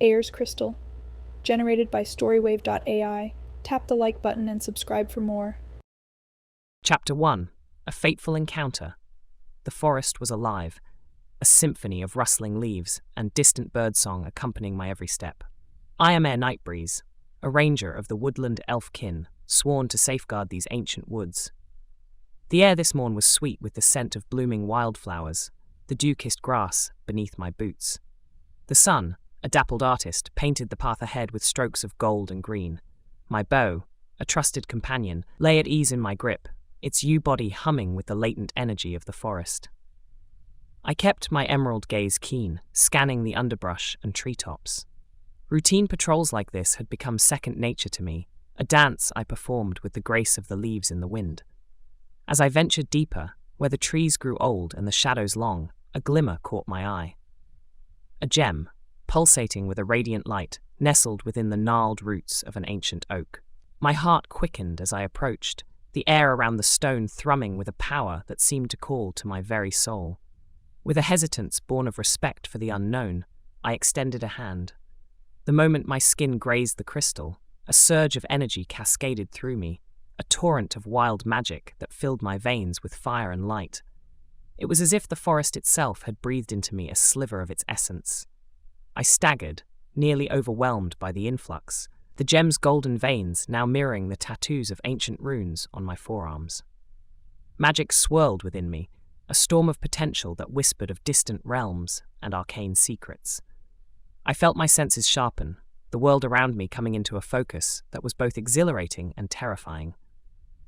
Ayers Crystal, generated by StoryWave.ai. Tap the like button and subscribe for more. Chapter 1. A Fateful Encounter. The forest was alive, a symphony of rustling leaves and distant birdsong accompanying my every step. I am Ere Nightbreeze, a ranger of the woodland elf kin, sworn to safeguard these ancient woods. The air this morn was sweet with the scent of blooming wildflowers, the dew-kissed grass beneath my boots. The sun, a dappled artist, painted the path ahead with strokes of gold and green. My bow, a trusted companion, lay at ease in my grip, its yew-body humming with the latent energy of the forest. I kept my emerald gaze keen, scanning the underbrush and treetops. Routine patrols like this had become second nature to me, a dance I performed with the grace of the leaves in the wind. As I ventured deeper, where the trees grew old and the shadows long, a glimmer caught my eye. A gem, pulsating with a radiant light, nestled within the gnarled roots of an ancient oak. My heart quickened as I approached, the air around the stone thrumming with a power that seemed to call to my very soul. With a hesitance born of respect for the unknown, I extended a hand. The moment my skin grazed the crystal, a surge of energy cascaded through me, a torrent of wild magic that filled my veins with fire and light. It was as if the forest itself had breathed into me a sliver of its essence. I staggered, nearly overwhelmed by the influx, the gem's golden veins now mirroring the tattoos of ancient runes on my forearms. Magic swirled within me, a storm of potential that whispered of distant realms and arcane secrets. I felt my senses sharpen, the world around me coming into a focus that was both exhilarating and terrifying.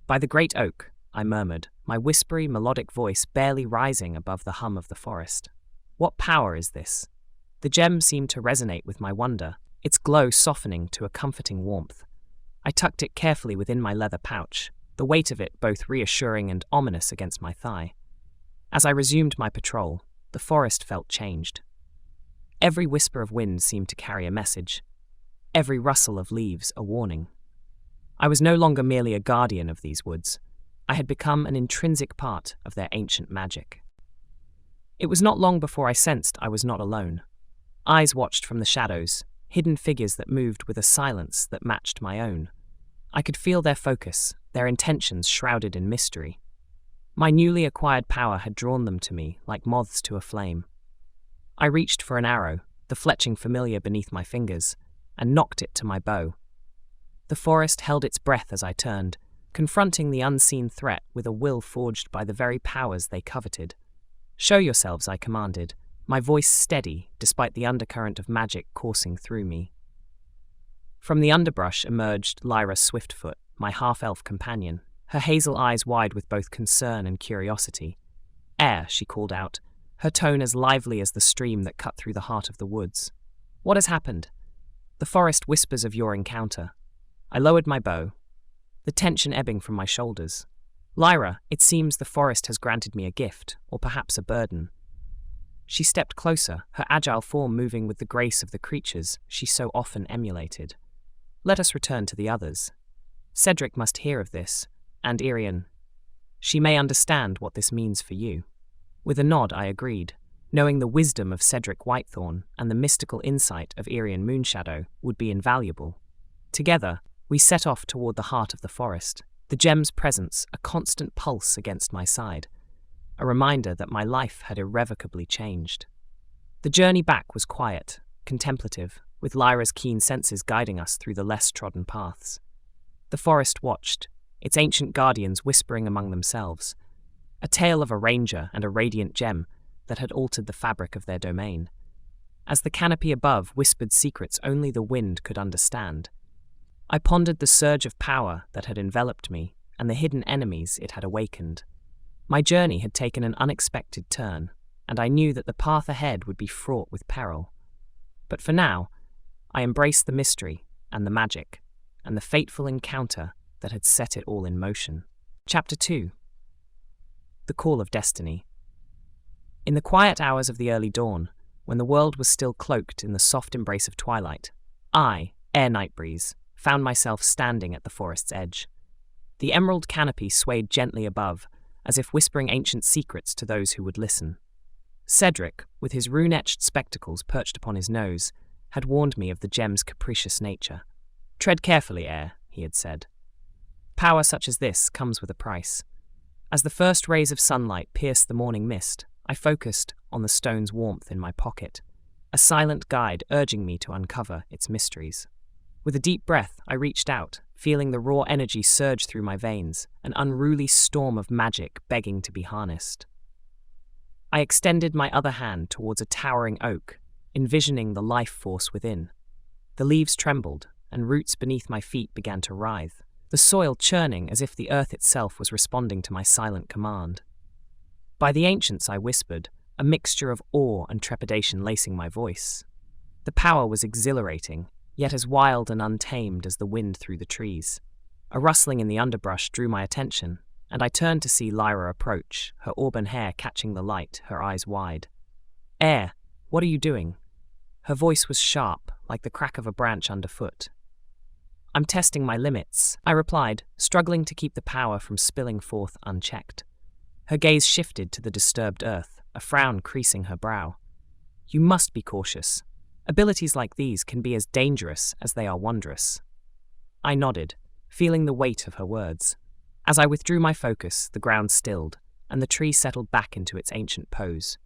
By the great oak, I murmured, my whispery, melodic voice barely rising above the hum of the forest. What power is this? The gem seemed to resonate with my wonder, its glow softening to a comforting warmth. I tucked it carefully within my leather pouch, the weight of it both reassuring and ominous against my thigh. As I resumed my patrol, the forest felt changed. Every whisper of wind seemed to carry a message, every rustle of leaves a warning. I was no longer merely a guardian of these woods. I had become an intrinsic part of their ancient magic. It was not long before I sensed I was not alone. Eyes watched from the shadows, hidden figures that moved with a silence that matched my own. I could feel their focus, their intentions shrouded in mystery. My newly acquired power had drawn them to me like moths to a flame. I reached for an arrow, the fletching familiar beneath my fingers, and knocked it to my bow. The forest held its breath as I turned, confronting the unseen threat with a will forged by the very powers they coveted. "Show yourselves," I commanded, my voice steady despite the undercurrent of magic coursing through me. From the underbrush emerged Lyra Swiftfoot, my half-elf companion, her hazel eyes wide with both concern and curiosity. "Air," she called out, her tone as lively as the stream that cut through the heart of the woods. "What has happened?" "The forest whispers of your encounter." I lowered my bow, the tension ebbing from my shoulders. "Lyra, it seems the forest has granted me a gift, or perhaps a burden." She stepped closer, her agile form moving with the grace of the creatures she so often emulated. "Let us return to the others. Cedric must hear of this, and Irian. She may understand what this means for you." With a nod, I agreed, knowing the wisdom of Cedric Whitethorn and the mystical insight of Irian Moonshadow would be invaluable. Together, we set off toward the heart of the forest, the gem's presence a constant pulse against my side, a reminder that my life had irrevocably changed. The journey back was quiet, contemplative, with Lyra's keen senses guiding us through the less trodden paths. The forest watched, its ancient guardians whispering among themselves, a tale of a ranger and a radiant gem that had altered the fabric of their domain. As the canopy above whispered secrets only the wind could understand, I pondered the surge of power that had enveloped me and the hidden enemies it had awakened. My journey had taken an unexpected turn, and I knew that the path ahead would be fraught with peril. But for now, I embraced the mystery and the magic, and the fateful encounter that had set it all in motion. Chapter 2. The Call of Destiny. In the quiet hours of the early dawn, when the world was still cloaked in the soft embrace of twilight, I, Ere Nightbreeze, found myself standing at the forest's edge. The emerald canopy swayed gently above, as if whispering ancient secrets to those who would listen. Cedric, with his rune-etched spectacles perched upon his nose, had warned me of the gem's capricious nature. "Tread carefully, heir," he had said. "Power such as this comes with a price." As the first rays of sunlight pierced the morning mist, I focused on the stone's warmth in my pocket, a silent guide urging me to uncover its mysteries. With a deep breath, I reached out, feeling the raw energy surge through my veins, an unruly storm of magic begging to be harnessed. I extended my other hand towards a towering oak, envisioning the life force within. The leaves trembled, and roots beneath my feet began to writhe, the soil churning as if the earth itself was responding to my silent command. "By the ancients," I whispered, a mixture of awe and trepidation lacing my voice. The power was exhilarating, yet as wild and untamed as the wind through the trees. A rustling in the underbrush drew my attention, and I turned to see Lyra approach, her auburn hair catching the light, her eyes wide. "Heir, what are you doing?" Her voice was sharp, like the crack of a branch underfoot. "I'm testing my limits," I replied, struggling to keep the power from spilling forth unchecked. Her gaze shifted to the disturbed earth, a frown creasing her brow. "You must be cautious. Abilities like these can be as dangerous as they are wondrous." I nodded, feeling the weight of her words. As I withdrew my focus, the ground stilled, and the tree settled back into its ancient pose.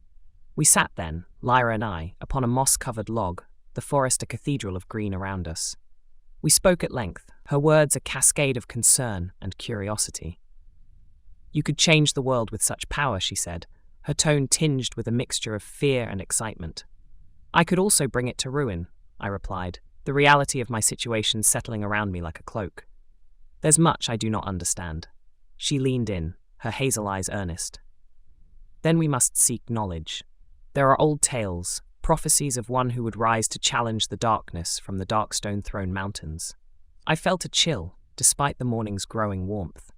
We sat then, Lyra and I, upon a moss-covered log, the forest a cathedral of green around us. We spoke at length, her words a cascade of concern and curiosity. "You could change the world with such power," she said, her tone tinged with a mixture of fear and excitement. "I could also bring it to ruin," I replied, the reality of my situation settling around me like a cloak. "There's much I do not understand." She leaned in, her hazel eyes earnest. "Then we must seek knowledge. There are old tales, prophecies of one who would rise to challenge the darkness from the Darkstone Throne Mountains." I felt a chill, despite the morning's growing warmth.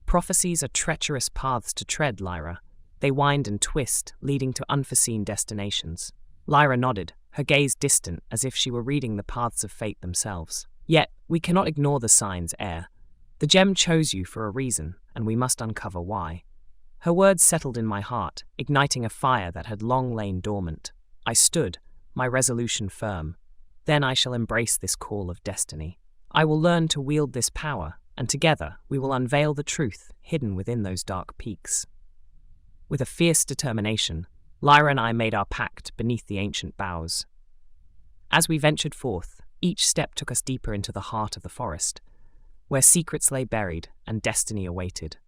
"Prophecies are treacherous paths to tread, Lyra. They wind and twist, leading to unforeseen destinations." Lyra nodded, her gaze distant as if she were reading the paths of fate themselves. "Yet, we cannot ignore the signs, heir. The gem chose you for a reason, and we must uncover why." Her words settled in my heart, igniting a fire that had long lain dormant. I stood, my resolution firm. Then I shall embrace this call of destiny. I will learn to wield this power, and together we will unveil the truth hidden within those dark peaks. With a fierce determination, Lyra and I made our pact beneath the ancient boughs. As we ventured forth, each step took us deeper into the heart of the forest, where secrets lay buried and destiny awaited.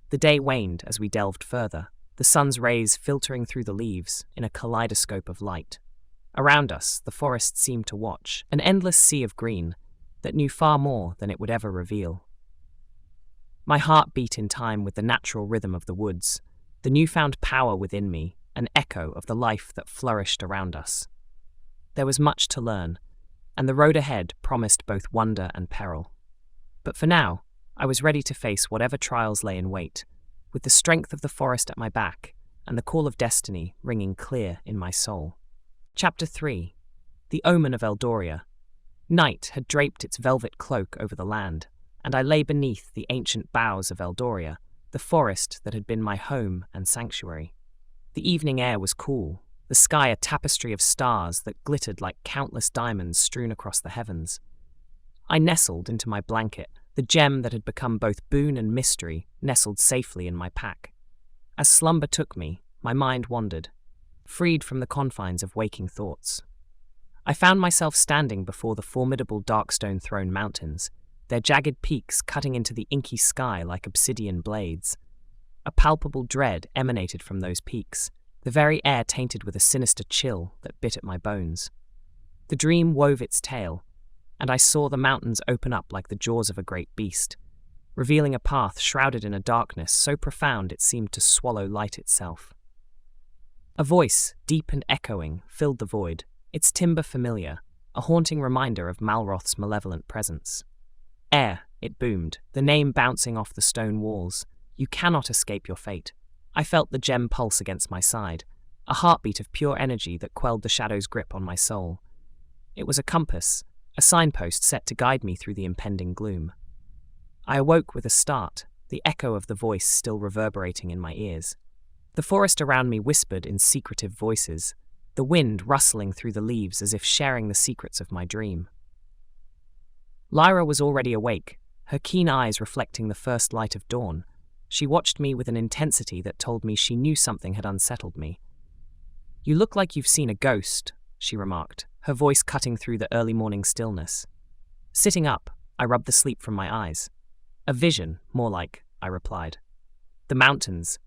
The day waned as we delved further, the sun's rays filtering through the leaves in a kaleidoscope of light. Around us, the forest seemed to watch, an endless sea of green that knew far more than it would ever reveal. My heart beat in time with the natural rhythm of the woods, the newfound power within me, an echo of the life that flourished around us. There was much to learn, and the road ahead promised both wonder and peril. But for now, I was ready to face whatever trials lay in wait, with the strength of the forest at my back and the call of destiny ringing clear in my soul. Chapter 3. The Omen of Eldoria. Night had draped its velvet cloak over the land, and I lay beneath the ancient boughs of Eldoria, the forest that had been my home and sanctuary. The evening air was cool, the sky a tapestry of stars that glittered like countless diamonds strewn across the heavens. I nestled into my blanket, the gem that had become both boon and mystery nestled safely in my pack. As slumber took me, my mind wandered, freed from the confines of waking thoughts. I found myself standing before the formidable Darkstone Throne Mountains, their jagged peaks cutting into the inky sky like obsidian blades. A palpable dread emanated from those peaks, the very air tainted with a sinister chill that bit at my bones. The dream wove its tale, and I saw the mountains open up like the jaws of a great beast, revealing a path shrouded in a darkness so profound it seemed to swallow light itself. A voice, deep and echoing, filled the void, its timbre familiar, a haunting reminder of Malroth's malevolent presence. "Heir," it boomed, the name bouncing off the stone walls. "You cannot escape your fate." I felt the gem pulse against my side, a heartbeat of pure energy that quelled the shadow's grip on my soul. It was a compass, a signpost set to guide me through the impending gloom. I awoke with a start, the echo of the voice still reverberating in my ears. The forest around me whispered in secretive voices, the wind rustling through the leaves as if sharing the secrets of my dream. Lyra was already awake, her keen eyes reflecting the first light of dawn. She watched me with an intensity that told me she knew something had unsettled me. "You look like you've seen a ghost," she remarked, her voice cutting through the early morning stillness. Sitting up, I rubbed the sleep from my eyes. "A vision, more like," I replied. "The mountains.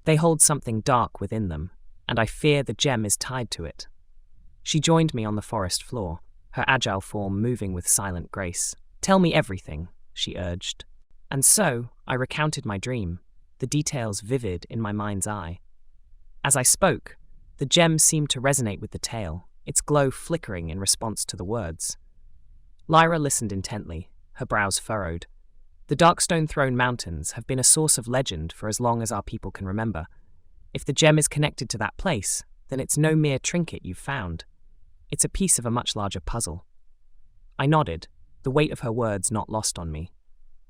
They hold something dark within them, and I fear the gem is tied to it." She joined me on the forest floor, her agile form moving with silent grace. "Tell me everything," she urged. And so, I recounted my dream, the details vivid in my mind's eye. As I spoke, the gem seemed to resonate with the tale, its glow flickering in response to the words. Lyra listened intently, her brows furrowed. "The Darkstone Throne Mountains have been a source of legend for as long as our people can remember. If the gem is connected to that place, then it's no mere trinket you've found. It's a piece of a much larger puzzle." I nodded, the weight of her words not lost on me.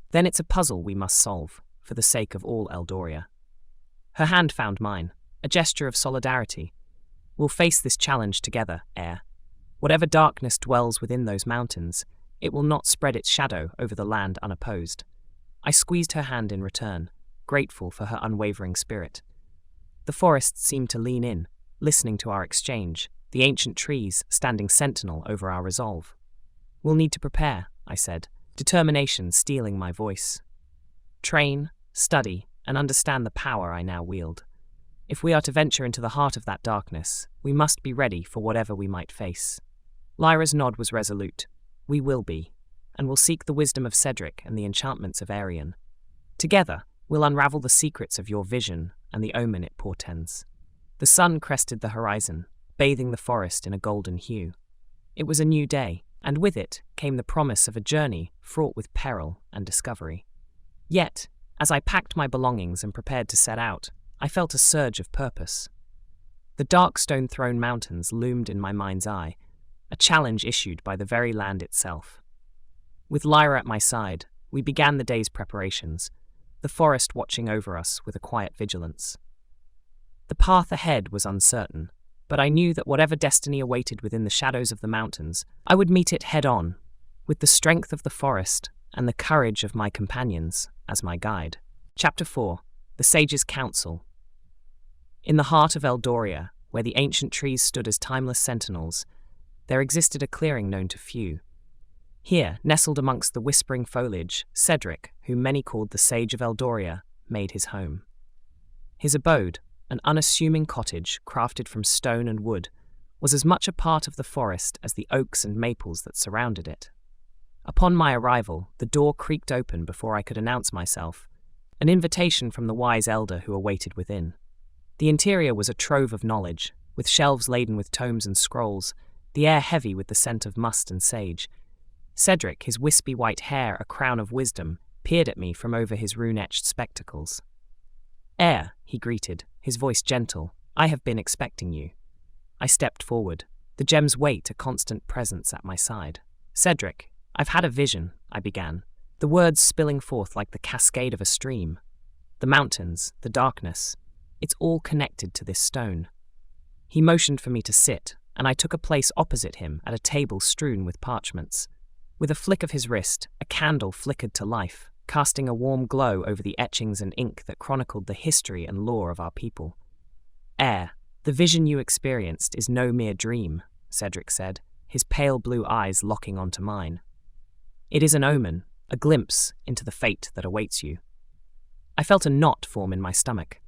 "Then it's a puzzle we must solve, for the sake of all Eldoria." Her hand found mine, a gesture of solidarity. "We'll face this challenge together, heir. Whatever darkness dwells within those mountains, it will not spread its shadow over the land unopposed." I squeezed her hand in return, grateful for her unwavering spirit. The forest seemed to lean in, listening to our exchange, the ancient trees standing sentinel over our resolve. "We'll need to prepare," I said, determination stealing my voice. "Train, study, and understand the power I now wield. If we are to venture into the heart of that darkness, we must be ready for whatever we might face." Lyra's nod was resolute. "We will be, and we'll seek the wisdom of Cedric and the enchantments of Arian. Together, we'll unravel the secrets of your vision and the omen it portends." The sun crested the horizon, bathing the forest in a golden hue. It was a new day, and with it came the promise of a journey fraught with peril and discovery. Yet, as I packed my belongings and prepared to set out, I felt a surge of purpose. The Darkstone Throne Mountains loomed in my mind's eye, a challenge issued by the very land itself. With Lyra at my side, we began the day's preparations, the forest watching over us with a quiet vigilance. The path ahead was uncertain, but I knew that whatever destiny awaited within the shadows of the mountains, I would meet it head-on, with the strength of the forest and the courage of my companions as my guide. Chapter 4. The Sage's Council. In the heart of Eldoria, where the ancient trees stood as timeless sentinels, there existed a clearing known to few. Here, nestled amongst the whispering foliage, Cedric, whom many called the Sage of Eldoria, made his home. His abode, an unassuming cottage crafted from stone and wood, was as much a part of the forest as the oaks and maples that surrounded it. Upon my arrival, the door creaked open before I could announce myself, an invitation from the wise elder who awaited within. The interior was a trove of knowledge, with shelves laden with tomes and scrolls, the air heavy with the scent of must and sage. Cedric, his wispy white hair a crown of wisdom, peered at me from over his rune-etched spectacles. "Heir," he greeted, his voice gentle, "I have been expecting you." I stepped forward, the gem's weight a constant presence at my side. "Cedric, I've had a vision," I began, the words spilling forth like the cascade of a stream. "The mountains, the darkness, it's all connected to this stone." He motioned for me to sit, and I took a place opposite him at a table strewn with parchments. With a flick of his wrist, a candle flickered to life, casting a warm glow over the etchings and ink that chronicled the history and lore of our people. "Heir, the vision you experienced is no mere dream," Cedric said, his pale blue eyes locking onto mine. "It is an omen, a glimpse into the fate that awaits you." I felt a knot form in my stomach.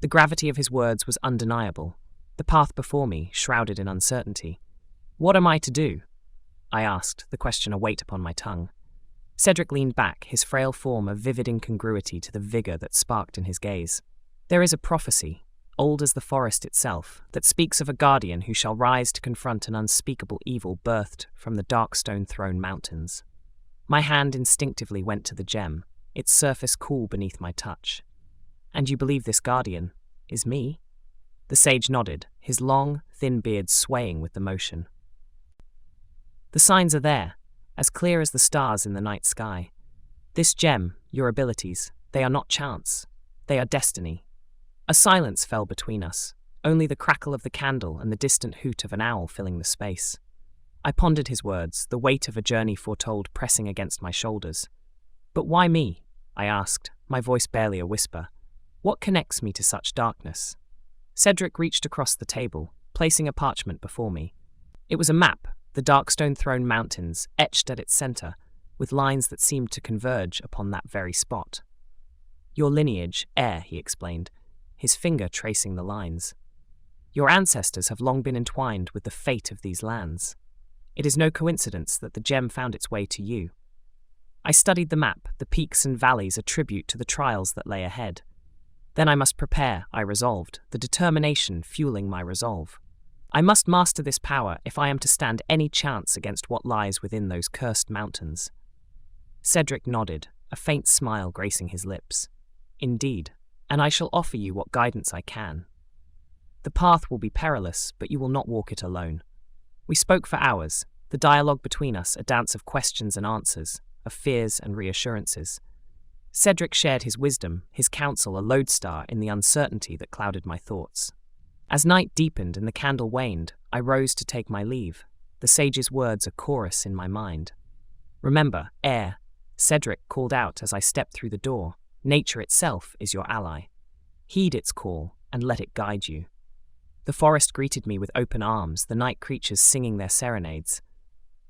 The gravity of his words was undeniable, the path before me shrouded in uncertainty. "What am I to do?" I asked, the question a weight upon my tongue. Cedric leaned back, his frail form a vivid incongruity to the vigor that sparked in his gaze. "There is a prophecy, old as the forest itself, that speaks of a guardian who shall rise to confront an unspeakable evil birthed from the Darkstone Throne Mountains." My hand instinctively went to the gem, its surface cool beneath my touch. "And you believe this guardian is me?" The sage nodded, his long, thin beard swaying with the motion. "The signs are there, as clear as the stars in the night sky. This gem, your abilities, they are not chance. They are destiny." A silence fell between us, only the crackle of the candle and the distant hoot of an owl filling the space. I pondered his words, the weight of a journey foretold pressing against my shoulders. "But why me?" I asked, my voice barely a whisper. "What connects me to such darkness?" Cedric reached across the table, placing a parchment before me. It was a map, the Darkstone Throne Mountains, etched at its center, with lines that seemed to converge upon that very spot. "Your lineage, heir," he explained, his finger tracing the lines. "Your ancestors have long been entwined with the fate of these lands. It is no coincidence that the gem found its way to you." I studied the map, the peaks and valleys a tribute to the trials that lay ahead. Then I must prepare, I resolved, the determination fueling my resolve. I must master this power if I am to stand any chance against what lies within those cursed mountains. Cedric nodded, a faint smile gracing his lips. "Indeed, and I shall offer you what guidance I can. The path will be perilous, but you will not walk it alone." We spoke for hours, the dialogue between us a dance of questions and answers, of fears and reassurances. Cedric shared his wisdom, his counsel a lodestar in the uncertainty that clouded my thoughts. As night deepened and the candle waned, I rose to take my leave, the sage's words a chorus in my mind. "Remember, heir," Cedric called out as I stepped through the door, "nature itself is your ally. Heed its call and let it guide you." The forest greeted me with open arms, the night creatures singing their serenades.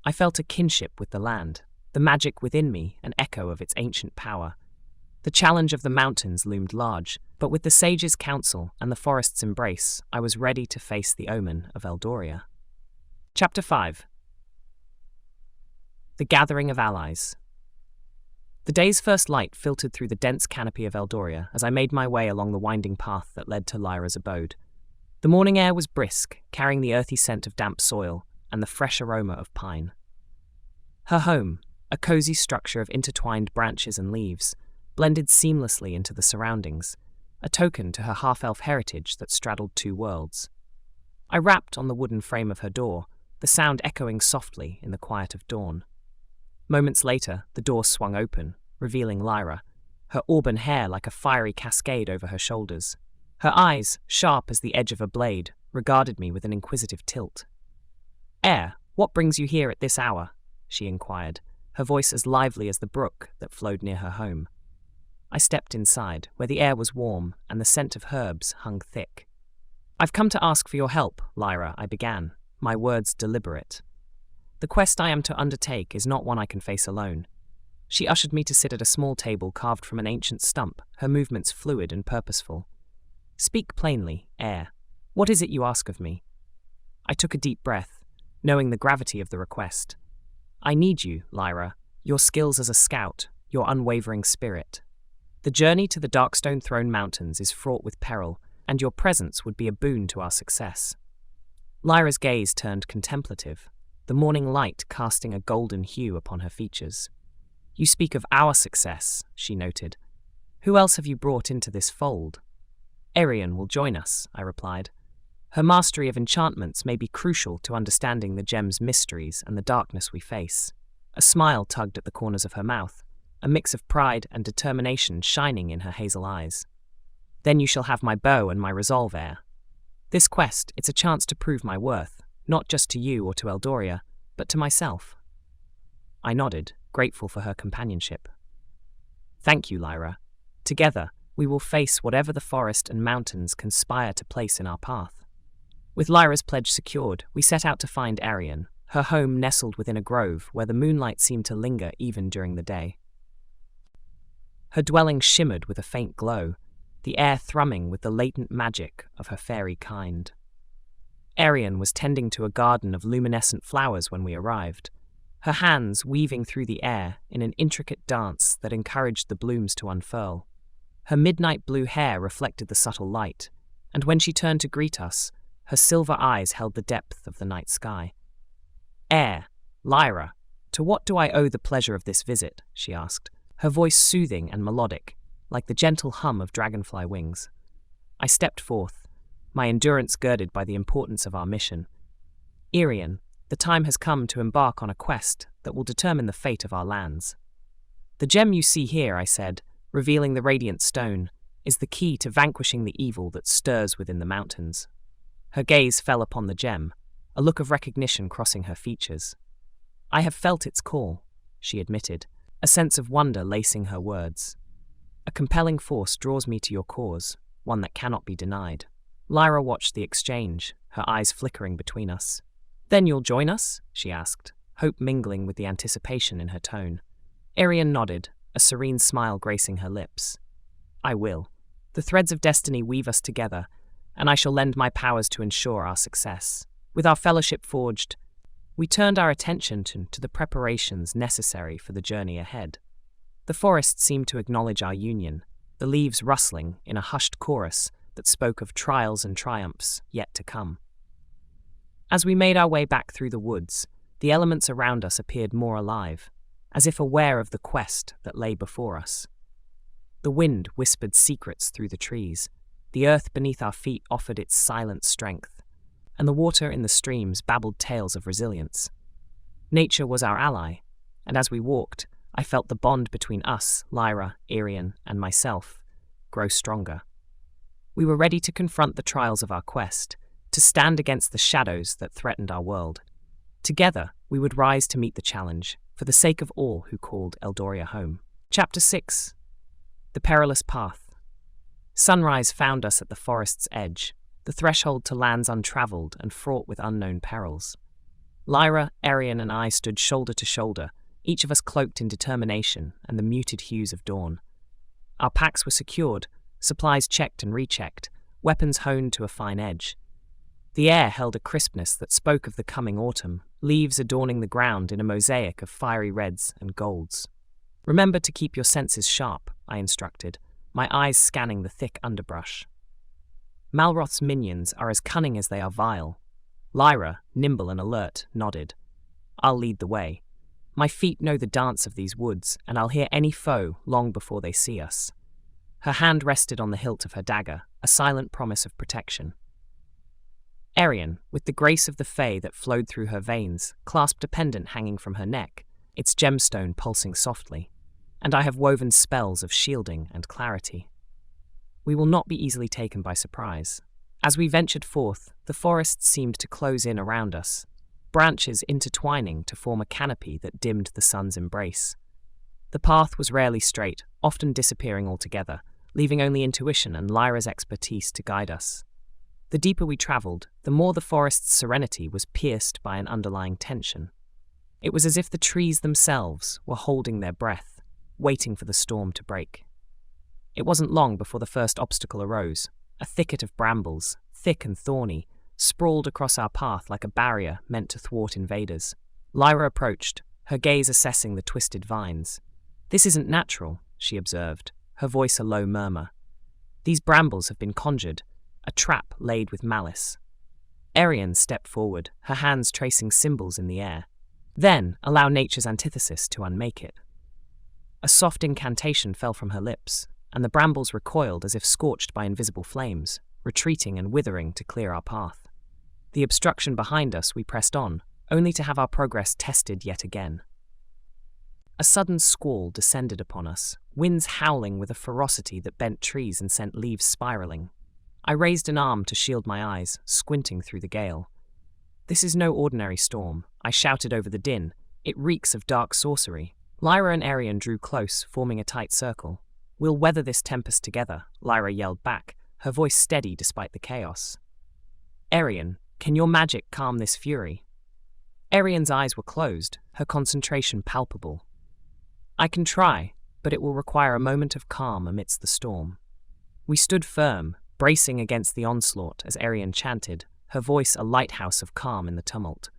I felt a kinship with the land, the magic within me an echo of its ancient power. The challenge of the mountains loomed large, but with the sage's counsel and the forest's embrace, I was ready to face the omen of Eldoria. Chapter 5. The Gathering of Allies. The day's first light filtered through the dense canopy of Eldoria as I made my way along the winding path that led to Lyra's abode. The morning air was brisk, carrying the earthy scent of damp soil and the fresh aroma of pine. Her home, a cozy structure of intertwined branches and leaves, blended seamlessly into the surroundings, a token to her half-elf heritage that straddled two worlds. I rapped on the wooden frame of her door, the sound echoing softly in the quiet of dawn. Moments later, the door swung open, revealing Lyra, her auburn hair like a fiery cascade over her shoulders. Her eyes, sharp as the edge of a blade, regarded me with an inquisitive tilt. "Heir, what brings you here at this hour?" she inquired, her voice as lively as the brook that flowed near her home. I stepped inside, where the air was warm and the scent of herbs hung thick. "I've come to ask for your help, Lyra," I began, my words deliberate. "The quest I am to undertake is not one I can face alone." She ushered me to sit at a small table carved from an ancient stump, her movements fluid and purposeful. "Speak plainly, heir. What is it you ask of me?" I took a deep breath, knowing the gravity of the request. "I need you, Lyra, your skills as a scout, your unwavering spirit. The journey to the Darkstone Throne Mountains is fraught with peril, and your presence would be a boon to our success." Lyra's gaze turned contemplative, the morning light casting a golden hue upon her features. "You speak of our success," she noted. "Who else have you brought into this fold?" "Arian will join us," I replied. "Her mastery of enchantments may be crucial to understanding the gem's mysteries and the darkness we face." A smile tugged at the corners of her mouth, a mix of pride and determination shining in her hazel eyes. "Then you shall have my bow and my resolve, heir. This quest, it's a chance to prove my worth, not just to you or to Eldoria, but to myself." I nodded, grateful for her companionship. "Thank you, Lyra. Together, we will face whatever the forest and mountains conspire to place in our path." With Lyra's pledge secured, we set out to find Arian, her home nestled within a grove where the moonlight seemed to linger even during the day. Her dwelling shimmered with a faint glow, the air thrumming with the latent magic of her fairy kind. Arian was tending to a garden of luminescent flowers when we arrived, her hands weaving through the air in an intricate dance that encouraged the blooms to unfurl. Her midnight blue hair reflected the subtle light, and when she turned to greet us, her silver eyes held the depth of the night sky. "Heir, Lyra, to what do I owe the pleasure of this visit?" she asked, her voice soothing and melodic, like the gentle hum of dragonfly wings. I stepped forth, my endurance girded by the importance of our mission. "Arian, the time has come to embark on a quest that will determine the fate of our lands. The gem you see here," I said, revealing the radiant stone, "is the key to vanquishing the evil that stirs within the mountains." Her gaze fell upon the gem, a look of recognition crossing her features. "I have felt its call," she admitted, a sense of wonder lacing her words. "A compelling force draws me to your cause, one that cannot be denied." Lyra watched the exchange, her eyes flickering between us. "Then you'll join us?" she asked, hope mingling with the anticipation in her tone. Arian nodded, a serene smile gracing her lips. "I will. The threads of destiny weave us together, and I shall lend my powers to ensure our success." With our fellowship forged, we turned our attention to the preparations necessary for the journey ahead. The forest seemed to acknowledge our union, the leaves rustling in a hushed chorus that spoke of trials and triumphs yet to come. As we made our way back through the woods, the elements around us appeared more alive, as if aware of the quest that lay before us. The wind whispered secrets through the trees, the earth beneath our feet offered its silent strength, and the water in the streams babbled tales of resilience. Nature was our ally, and as we walked, I felt the bond between us, Lyra, Arian, and myself, grow stronger. We were ready to confront the trials of our quest, to stand against the shadows that threatened our world. Together, we would rise to meet the challenge, for the sake of all who called Eldoria home. Chapter 6. The Perilous Path. Sunrise found us at the forest's edge, the threshold to lands untraveled and fraught with unknown perils. Lyra, Arian, and I stood shoulder to shoulder, each of us cloaked in determination and the muted hues of dawn. Our packs were secured, supplies checked and rechecked, weapons honed to a fine edge. The air held a crispness that spoke of the coming autumn, leaves adorning the ground in a mosaic of fiery reds and golds. "Remember to keep your senses sharp," I instructed, my eyes scanning the thick underbrush. Malroth's minions are as cunning as they are vile. Lyra, nimble and alert, nodded. "I'll lead the way. My feet know the dance of these woods, and I'll hear any foe long before they see us." Her hand rested on the hilt of her dagger, a silent promise of protection. Arian, with the grace of the Fae that flowed through her veins, clasped a pendant hanging from her neck, its gemstone pulsing softly, and I have woven spells of shielding and clarity. We will not be easily taken by surprise. As we ventured forth, the forest seemed to close in around us, branches intertwining to form a canopy that dimmed the sun's embrace. The path was rarely straight, often disappearing altogether, leaving only intuition and Lyra's expertise to guide us. The deeper we travelled, the more the forest's serenity was pierced by an underlying tension. It was as if the trees themselves were holding their breath, waiting for the storm to break. It wasn't long before the first obstacle arose. A thicket of brambles, thick and thorny, sprawled across our path like a barrier meant to thwart invaders. Lyra approached, her gaze assessing the twisted vines. "This isn't natural," she observed, her voice a low murmur. "These brambles have been conjured, a trap laid with malice." Arian stepped forward, her hands tracing symbols in the air. "Then allow nature's antithesis to unmake it." A soft incantation fell from her lips, and the brambles recoiled as if scorched by invisible flames, retreating and withering to clear our path. The obstruction behind us we pressed on, only to have our progress tested yet again. A sudden squall descended upon us, winds howling with a ferocity that bent trees and sent leaves spiraling. I raised an arm to shield my eyes, squinting through the gale. "This is no ordinary storm," I shouted over the din. "It reeks of dark sorcery." Lyra and Arian drew close, forming a tight circle. "We'll weather this tempest together," Lyra yelled back, her voice steady despite the chaos. "Arian, can your magic calm this fury?" Arian's eyes were closed, her concentration palpable. "I can try, but it will require a moment of calm amidst the storm." We stood firm, bracing against the onslaught as Arian chanted, her voice a lighthouse of calm in the tumult.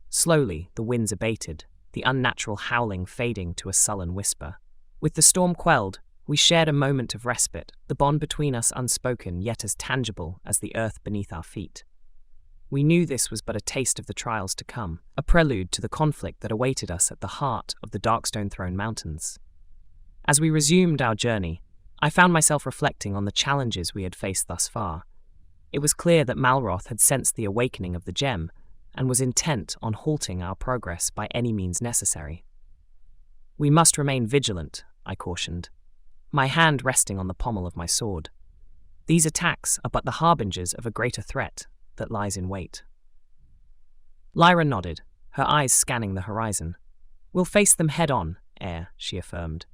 Slowly, the winds abated, the unnatural howling fading to a sullen whisper. With the storm quelled, we shared a moment of respite, the bond between us unspoken yet as tangible as the earth beneath our feet. We knew this was but a taste of the trials to come, a prelude to the conflict that awaited us at the heart of the Darkstone Throne Mountains. As we resumed our journey, I found myself reflecting on the challenges we had faced thus far. It was clear that Malroth had sensed the awakening of the gem and was intent on halting our progress by any means necessary. "We must remain vigilant," I cautioned, my hand resting on the pommel of my sword. "These attacks are but the harbingers of a greater threat, that lies in wait. Lyra nodded, her eyes scanning the horizon. We'll face them head on, Air, she affirmed.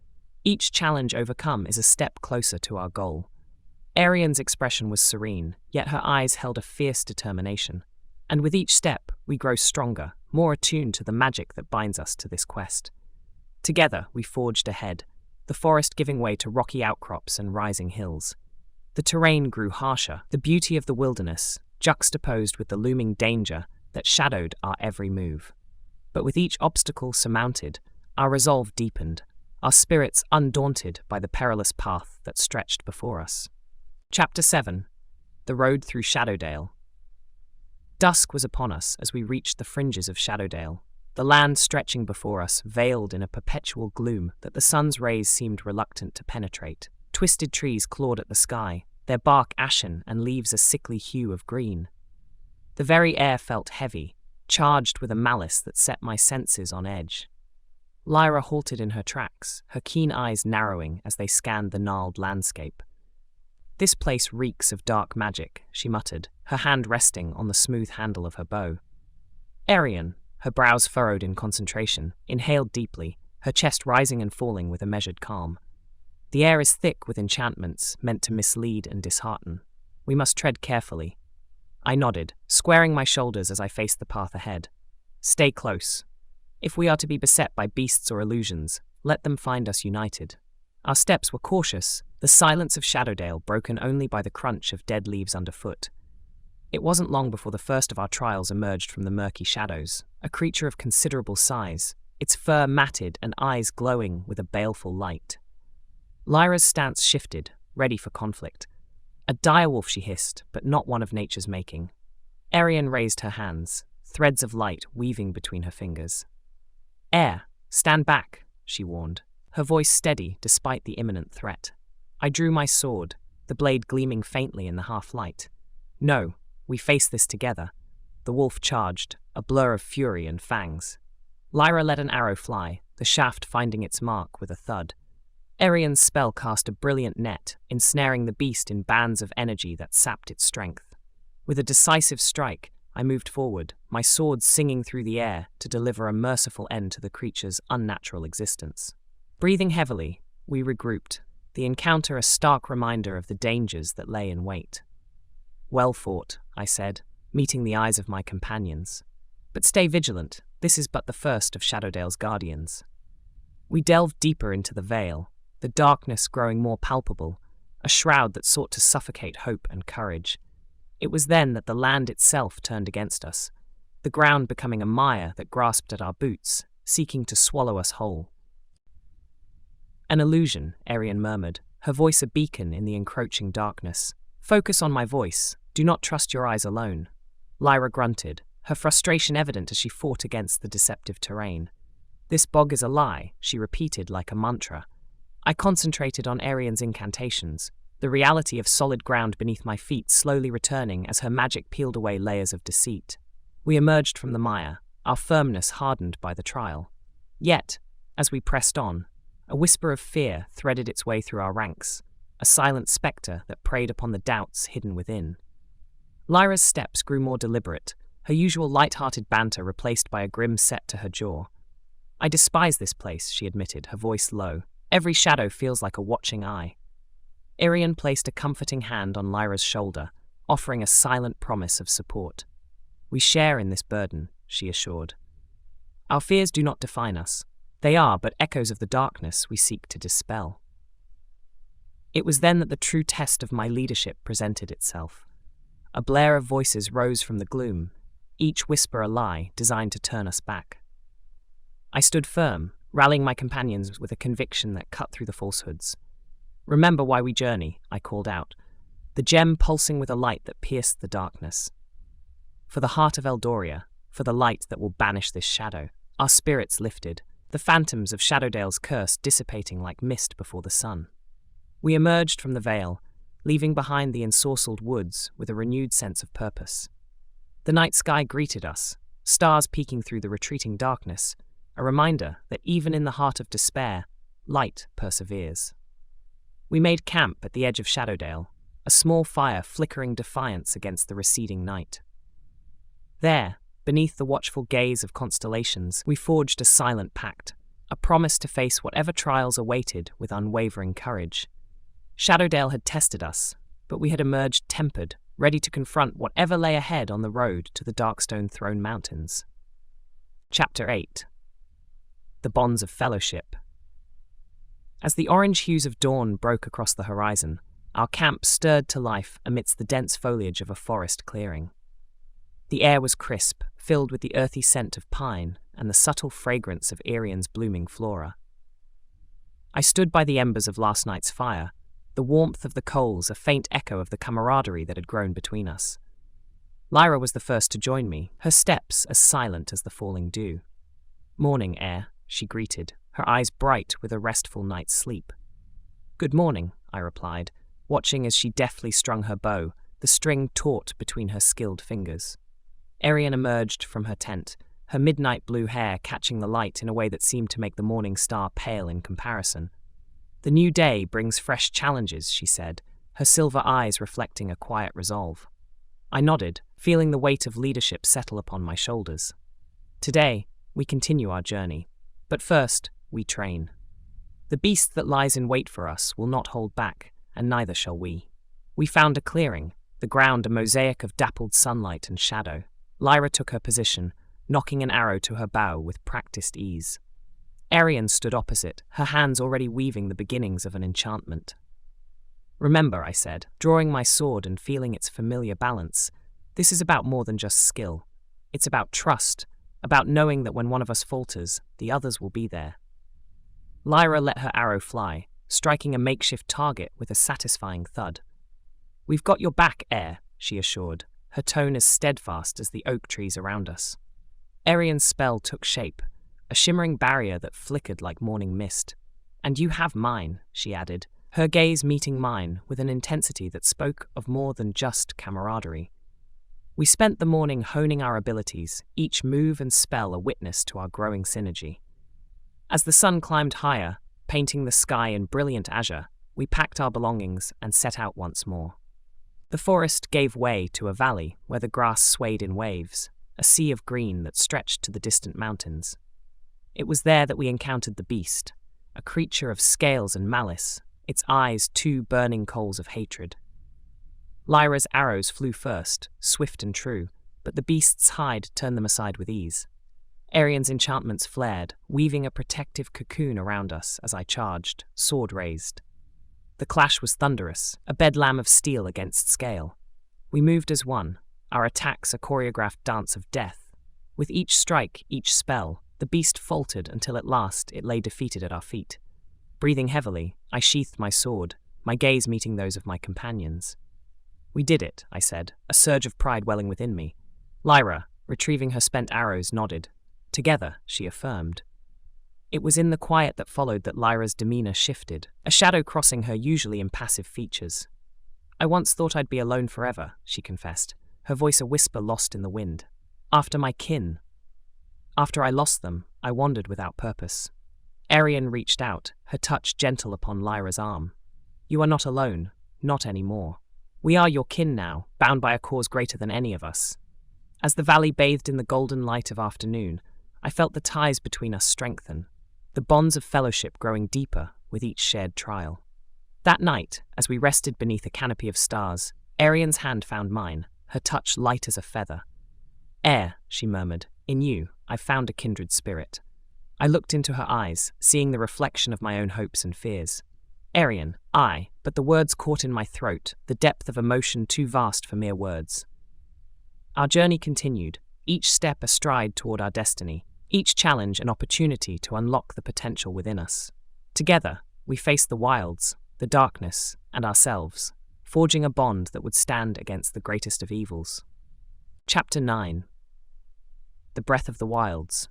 Each challenge overcome is a step closer to our goal. Arian's expression was serene, yet her eyes held a fierce determination. And with each step, we grow stronger, more attuned to the magic that binds us to this quest. Together, we forged ahead, the forest giving way to rocky outcrops and rising hills. The terrain grew harsher, the beauty of the wilderness, juxtaposed with the looming danger that shadowed our every move. But with each obstacle surmounted, our resolve deepened, our spirits undaunted by the perilous path that stretched before us. Chapter 7. The Road Through Shadowdale. Dusk was upon us as we reached the fringes of Shadowdale, the land stretching before us veiled in a perpetual gloom that the sun's rays seemed reluctant to penetrate. Twisted trees clawed at the sky, their bark ashen and leaves a sickly hue of green. The very air felt heavy, charged with a malice that set my senses on edge. Lyra halted in her tracks, her keen eyes narrowing as they scanned the gnarled landscape. This place reeks of dark magic, she muttered, her hand resting on the smooth handle of her bow. Arian, her brows furrowed in concentration, inhaled deeply, her chest rising and falling with a measured calm. The air is thick with enchantments meant to mislead and dishearten. We must tread carefully. I nodded, squaring my shoulders as I faced the path ahead. Stay close. If we are to be beset by beasts or illusions, let them find us united. Our steps were cautious, the silence of Shadowdale broken only by the crunch of dead leaves underfoot. It wasn't long before the first of our trials emerged from the murky shadows, a creature of considerable size, its fur matted and eyes glowing with a baleful light. Lyra's stance shifted, ready for conflict. A direwolf, she hissed, but not one of nature's making. Arian raised her hands, threads of light weaving between her fingers. Air, stand back, she warned, her voice steady despite the imminent threat. I drew my sword, the blade gleaming faintly in the half-light. No, we face this together. The wolf charged, a blur of fury and fangs. Lyra let an arrow fly, the shaft finding its mark with a thud. Arian's spell cast a brilliant net, ensnaring the beast in bands of energy that sapped its strength. With a decisive strike, I moved forward, my sword singing through the air to deliver a merciful end to the creature's unnatural existence. Breathing heavily, we regrouped, the encounter a stark reminder of the dangers that lay in wait. Well fought, I said, meeting the eyes of my companions. But stay vigilant, this is but the first of Shadowdale's guardians. We delved deeper into the veil, the darkness growing more palpable, a shroud that sought to suffocate hope and courage. It was then that the land itself turned against us, the ground becoming a mire that grasped at our boots, seeking to swallow us whole. An illusion, Arian murmured, her voice a beacon in the encroaching darkness. Focus on my voice, do not trust your eyes alone. Lyra grunted, her frustration evident as she fought against the deceptive terrain. This bog is a lie, she repeated like a mantra. I concentrated on Arian's incantations, the reality of solid ground beneath my feet slowly returning as her magic peeled away layers of deceit. We emerged from the mire, our firmness hardened by the trial. Yet, as we pressed on, a whisper of fear threaded its way through our ranks, a silent spectre that preyed upon the doubts hidden within. Lyra's steps grew more deliberate, her usual light-hearted banter replaced by a grim set to her jaw. I despise this place, she admitted, her voice low. Every shadow feels like a watching eye. Arian placed a comforting hand on Lyra's shoulder, offering a silent promise of support. We share in this burden, she assured. Our fears do not define us. They are but echoes of the darkness we seek to dispel. It was then that the true test of my leadership presented itself. A blare of voices rose from the gloom, each whisper a lie designed to turn us back. I stood firm, rallying my companions with a conviction that cut through the falsehoods. Remember why we journey, I called out, the gem pulsing with a light that pierced the darkness. For the heart of Eldoria, for the light that will banish this shadow, our spirits lifted, the phantoms of Shadowdale's curse dissipating like mist before the sun. We emerged from the vale, leaving behind the ensorcelled woods with a renewed sense of purpose. The night sky greeted us, stars peeking through the retreating darkness, a reminder that even in the heart of despair, light perseveres. We made camp at the edge of Shadowdale, a small fire flickering defiance against the receding night. There, beneath the watchful gaze of constellations, we forged a silent pact, a promise to face whatever trials awaited with unwavering courage. Shadowdale had tested us, but we had emerged tempered, ready to confront whatever lay ahead on the road to the Darkstone Throne Mountains. Chapter 8. The Bonds of Fellowship. As the orange hues of dawn broke across the horizon, our camp stirred to life amidst the dense foliage of a forest clearing. The air was crisp, filled with the earthy scent of pine and the subtle fragrance of Arian's blooming flora. I stood by the embers of last night's fire, the warmth of the coals a faint echo of the camaraderie that had grown between us. Lyra was the first to join me, her steps as silent as the falling dew. "Morning, Air," she greeted, her eyes bright with a restful night's sleep. "Good morning," I replied, watching as she deftly strung her bow, the string taut between her skilled fingers. Arian emerged from her tent, her midnight blue hair catching the light in a way that seemed to make the morning star pale in comparison. "The new day brings fresh challenges," she said, her silver eyes reflecting a quiet resolve. I nodded, feeling the weight of leadership settle upon my shoulders. "Today, we continue our journey. But first, we train. The beast that lies in wait for us will not hold back, and neither shall we." We found a clearing, the ground a mosaic of dappled sunlight and shadow. Lyra took her position, knocking an arrow to her bow with practiced ease. Arian stood opposite, her hands already weaving the beginnings of an enchantment. "Remember," I said, drawing my sword and feeling its familiar balance, "this is about more than just skill. It's about trust, about knowing that when one of us falters, the others will be there." Lyra let her arrow fly, striking a makeshift target with a satisfying thud. "We've got your back, Air," she assured, her tone as steadfast as the oak trees around us. Arian's spell took shape, a shimmering barrier that flickered like morning mist. "And you have mine," she added, her gaze meeting mine with an intensity that spoke of more than just camaraderie. We spent the morning honing our abilities, each move and spell a witness to our growing synergy. As the sun climbed higher, painting the sky in brilliant azure, we packed our belongings and set out once more. The forest gave way to a valley where the grass swayed in waves, a sea of green that stretched to the distant mountains. It was there that we encountered the beast, a creature of scales and malice, its eyes two burning coals of hatred. Lyra's arrows flew first, swift and true, but the beast's hide turned them aside with ease. Arian's enchantments flared, weaving a protective cocoon around us as I charged, sword raised. The clash was thunderous, a bedlam of steel against scale. We moved as one, our attacks a choreographed dance of death. With each strike, each spell, the beast faltered until at last it lay defeated at our feet. Breathing heavily, I sheathed my sword, my gaze meeting those of my companions. "We did it," I said, a surge of pride welling within me. Lyra, retrieving her spent arrows, nodded. "Together," she affirmed. It was in the quiet that followed that Lyra's demeanor shifted, a shadow crossing her usually impassive features. "I once thought I'd be alone forever," she confessed, her voice a whisper lost in the wind. "After my kin. After I lost them, I wandered without purpose." Arian reached out, her touch gentle upon Lyra's arm. "You are not alone, not anymore. We are your kin now, bound by a cause greater than any of us." As the valley bathed in the golden light of afternoon, I felt the ties between us strengthen, the bonds of fellowship growing deeper with each shared trial. That night, as we rested beneath a canopy of stars, Arian's hand found mine, her touch light as a feather. "Air," she murmured, "in you, I've found a kindred spirit." I looked into her eyes, seeing the reflection of my own hopes and fears. "Arian, but the words caught in my throat, the depth of emotion too vast for mere words. Our journey continued, each step a stride toward our destiny, each challenge an opportunity to unlock the potential within us. Together, we faced the wilds, the darkness, and ourselves, forging a bond that would stand against the greatest of evils. Chapter 9. The Breath of the Wilds.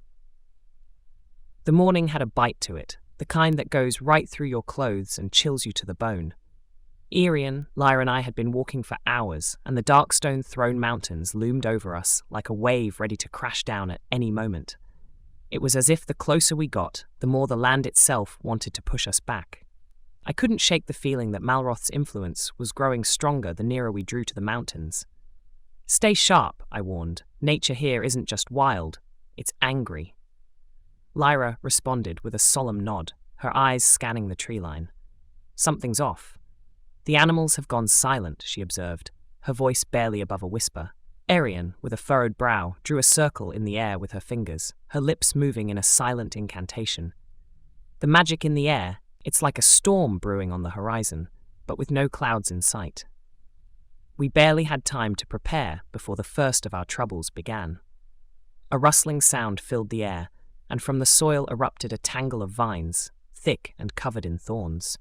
The morning had a bite to it, the kind that goes right through your clothes and chills you to the bone. Arian, Lyra and I had been walking for hours, and the Darkstone Throne Mountains loomed over us like a wave ready to crash down at any moment. It was as if the closer we got, the more the land itself wanted to push us back. I couldn't shake the feeling that Malroth's influence was growing stronger the nearer we drew to the mountains. Stay sharp, I warned. Nature here isn't just wild, it's angry. Lyra responded with a solemn nod, her eyes scanning the tree line. Something's off. The animals have gone silent, she observed, her voice barely above a whisper. Arian, with a furrowed brow, drew a circle in the air with her fingers, her lips moving in a silent incantation. The magic in the air, it's like a storm brewing on the horizon, but with no clouds in sight. We barely had time to prepare before the first of our troubles began. A rustling sound filled the air, and from the soil erupted a tangle of vines, thick and covered in thorns.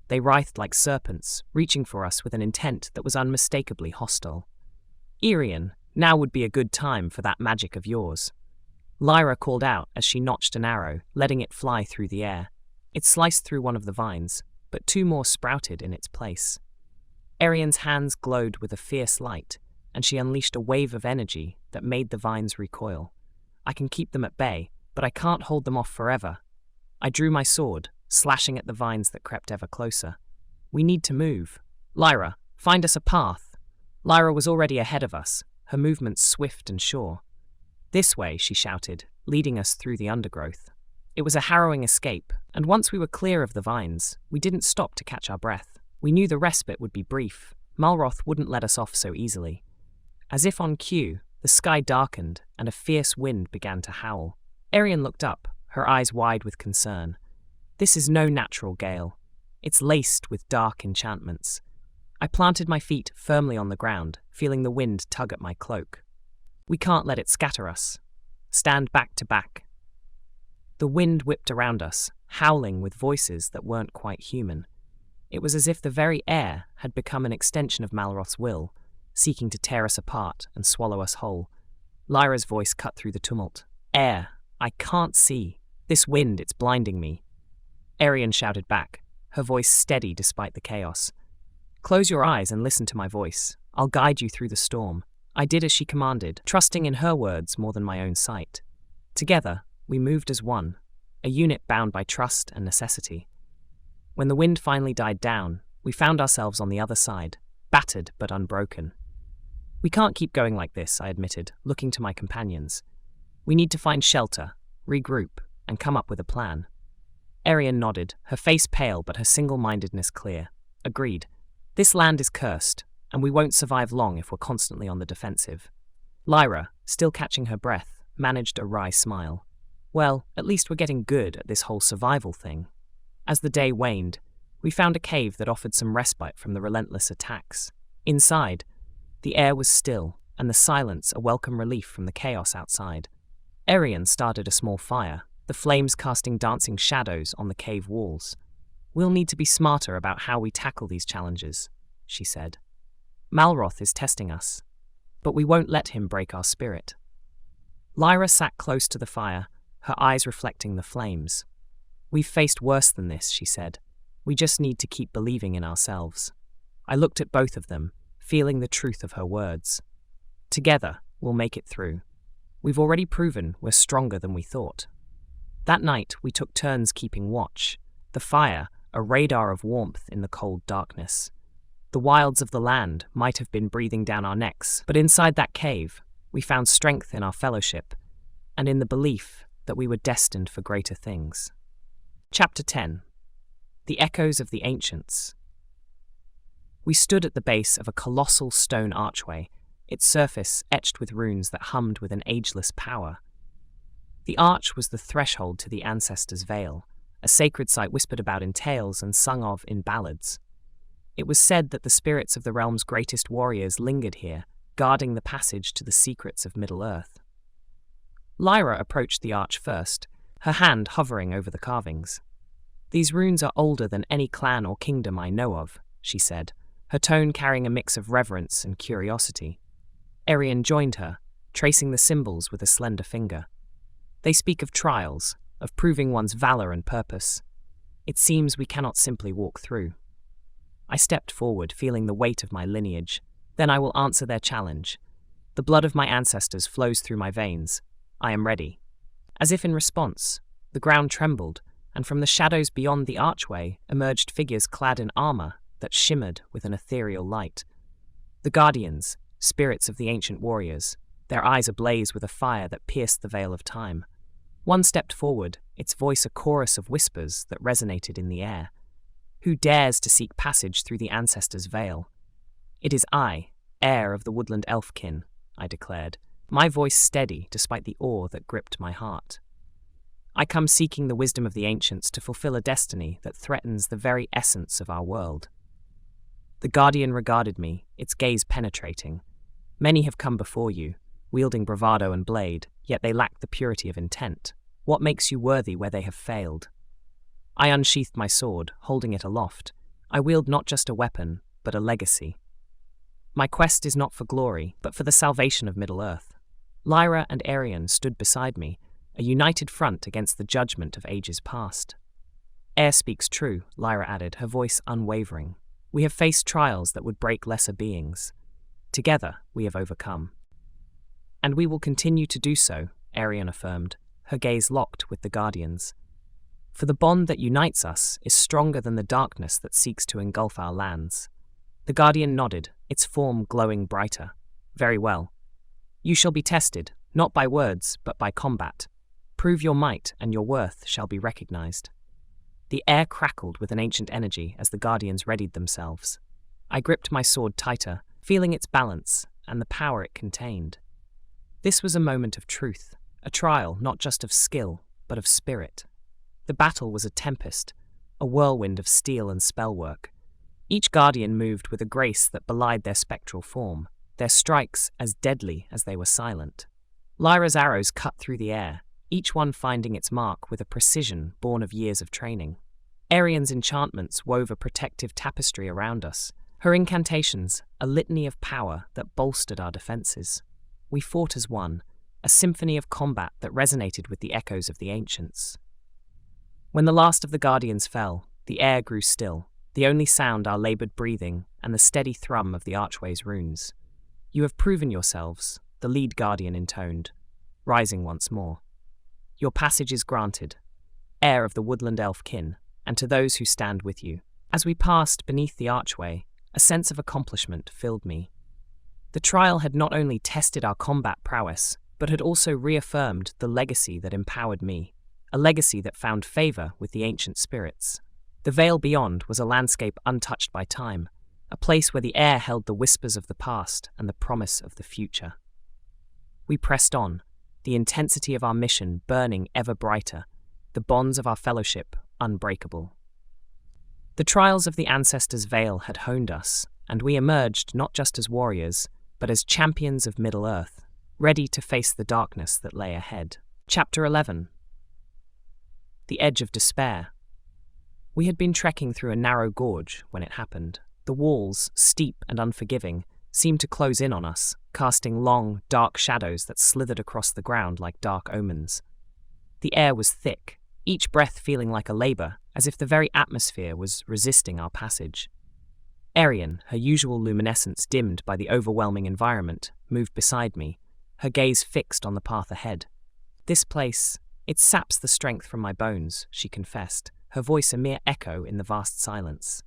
They writhed like serpents, reaching for us with an intent that was unmistakably hostile. Arian, now would be a good time for that magic of yours. Lyra called out as she notched an arrow, letting it fly through the air. It sliced through one of the vines, but two more sprouted in its place. Arian's hands glowed with a fierce light, and she unleashed a wave of energy that made the vines recoil. I can keep them at bay, but I can't hold them off forever. I drew my sword, slashing at the vines that crept ever closer. We need to move. Lyra, find us a path. Lyra was already ahead of us, her movements swift and sure. This way, she shouted, leading us through the undergrowth. It was a harrowing escape, and once we were clear of the vines, we didn't stop to catch our breath. We knew the respite would be brief. Malroth wouldn't let us off so easily. As if on cue, the sky darkened, and a fierce wind began to howl. Arian looked up, her eyes wide with concern. This is no natural gale. It's laced with dark enchantments. I planted my feet firmly on the ground, feeling the wind tug at my cloak. We can't let it scatter us. Stand back to back. The wind whipped around us, howling with voices that weren't quite human. It was as if the very air had become an extension of Malroth's will, seeking to tear us apart and swallow us whole. Lyra's voice cut through the tumult. Air, I can't see. This wind, it's blinding me. Arian shouted back, her voice steady despite the chaos. Close your eyes and listen to my voice. I'll guide you through the storm. I did as she commanded, trusting in her words more than my own sight. Together, we moved as one, a unit bound by trust and necessity. When the wind finally died down, we found ourselves on the other side, battered but unbroken. We can't keep going like this, I admitted, looking to my companions. We need to find shelter, regroup, and come up with a plan. Arian nodded, her face pale but her single-mindedness clear. Agreed. This land is cursed, and we won't survive long if we're constantly on the defensive. Lyra, still catching her breath, managed a wry smile. Well, at least we're getting good at this whole survival thing. As the day waned, we found a cave that offered some respite from the relentless attacks. Inside, the air was still, and the silence a welcome relief from the chaos outside. Arian started a small fire, the flames casting dancing shadows on the cave walls. We'll need to be smarter about how we tackle these challenges, she said. Malroth is testing us, but we won't let him break our spirit. Lyra sat close to the fire, her eyes reflecting the flames. We've faced worse than this, she said. We just need to keep believing in ourselves. I looked at both of them, feeling the truth of her words. Together, we'll make it through. We've already proven we're stronger than we thought. That night, we took turns keeping watch. The fire, a radar of warmth in the cold darkness. The wilds of the land might have been breathing down our necks, but inside that cave, we found strength in our fellowship, and in the belief that we were destined for greater things. Chapter 10. The Echoes of the Ancients. We stood at the base of a colossal stone archway, its surface etched with runes that hummed with an ageless power. The arch was the threshold to the ancestors' vale, a sacred site whispered about in tales and sung of in ballads. It was said that the spirits of the realm's greatest warriors lingered here, guarding the passage to the secrets of Middle-earth. Lyra approached the arch first, her hand hovering over the carvings. These runes are older than any clan or kingdom I know of, she said, her tone carrying a mix of reverence and curiosity. Arian joined her, tracing the symbols with a slender finger. They speak of trials, of proving one's valor and purpose. It seems we cannot simply walk through. I stepped forward, feeling the weight of my lineage. Then I will answer their challenge. The blood of my ancestors flows through my veins. I am ready. As if in response, the ground trembled, and from the shadows beyond the archway emerged figures clad in armor that shimmered with an ethereal light. The Guardians, spirits of the ancient warriors, their eyes ablaze with a fire that pierced the veil of time. One stepped forward, its voice a chorus of whispers that resonated in the air. Who dares to seek passage through the ancestors' veil? It is I, heir of the woodland elfkin, I declared, my voice steady despite the awe that gripped my heart. I come seeking the wisdom of the ancients to fulfill a destiny that threatens the very essence of our world. The guardian regarded me, its gaze penetrating. Many have come before you, wielding bravado and blade, yet they lack the purity of intent. What makes you worthy where they have failed? I unsheathed my sword, holding it aloft. I wield not just a weapon, but a legacy. My quest is not for glory, but for the salvation of Middle-earth. Lyra and Arian stood beside me, a united front against the judgment of ages past. Air speaks true, Lyra added, her voice unwavering. We have faced trials that would break lesser beings. Together, we have overcome. And we will continue to do so, Arian affirmed, her gaze locked with the Guardian's. For the bond that unites us is stronger than the darkness that seeks to engulf our lands. The Guardian nodded, its form glowing brighter. Very well. You shall be tested, not by words, but by combat. Prove your might, and your worth shall be recognized. The air crackled with an ancient energy as the Guardians readied themselves. I gripped my sword tighter, feeling its balance and the power it contained. This was a moment of truth, a trial not just of skill, but of spirit. The battle was a tempest, a whirlwind of steel and spellwork. Each Guardian moved with a grace that belied their spectral form, their strikes as deadly as they were silent. Lyra's arrows cut through the air, each one finding its mark with a precision born of years of training. Arian's enchantments wove a protective tapestry around us, her incantations a litany of power that bolstered our defenses. We fought as one, a symphony of combat that resonated with the echoes of the ancients. When the last of the Guardians fell, the air grew still, the only sound our laboured breathing and the steady thrum of the archway's runes. You have proven yourselves, the lead Guardian intoned, rising once more. Your passage is granted, heir of the woodland elf-kin, and to those who stand with you. As we passed beneath the archway, a sense of accomplishment filled me. The trial had not only tested our combat prowess, but had also reaffirmed the legacy that empowered me, a legacy that found favour with the ancient spirits. The vale beyond was a landscape untouched by time, a place where the air held the whispers of the past and the promise of the future. We pressed on, the intensity of our mission burning ever brighter, the bonds of our fellowship unbreakable. The trials of the ancestors' veil had honed us, and we emerged not just as warriors, but as champions of Middle-earth, ready to face the darkness that lay ahead. Chapter 11. The Edge of Despair. We had been trekking through a narrow gorge when it happened. The walls, steep and unforgiving, seemed to close in on us, casting long, dark shadows that slithered across the ground like dark omens. The air was thick, each breath feeling like a labour, as if the very atmosphere was resisting our passage. Arian, her usual luminescence dimmed by the overwhelming environment, moved beside me, her gaze fixed on the path ahead. This place, it saps the strength from my bones, she confessed, her voice a mere echo in the vast silence.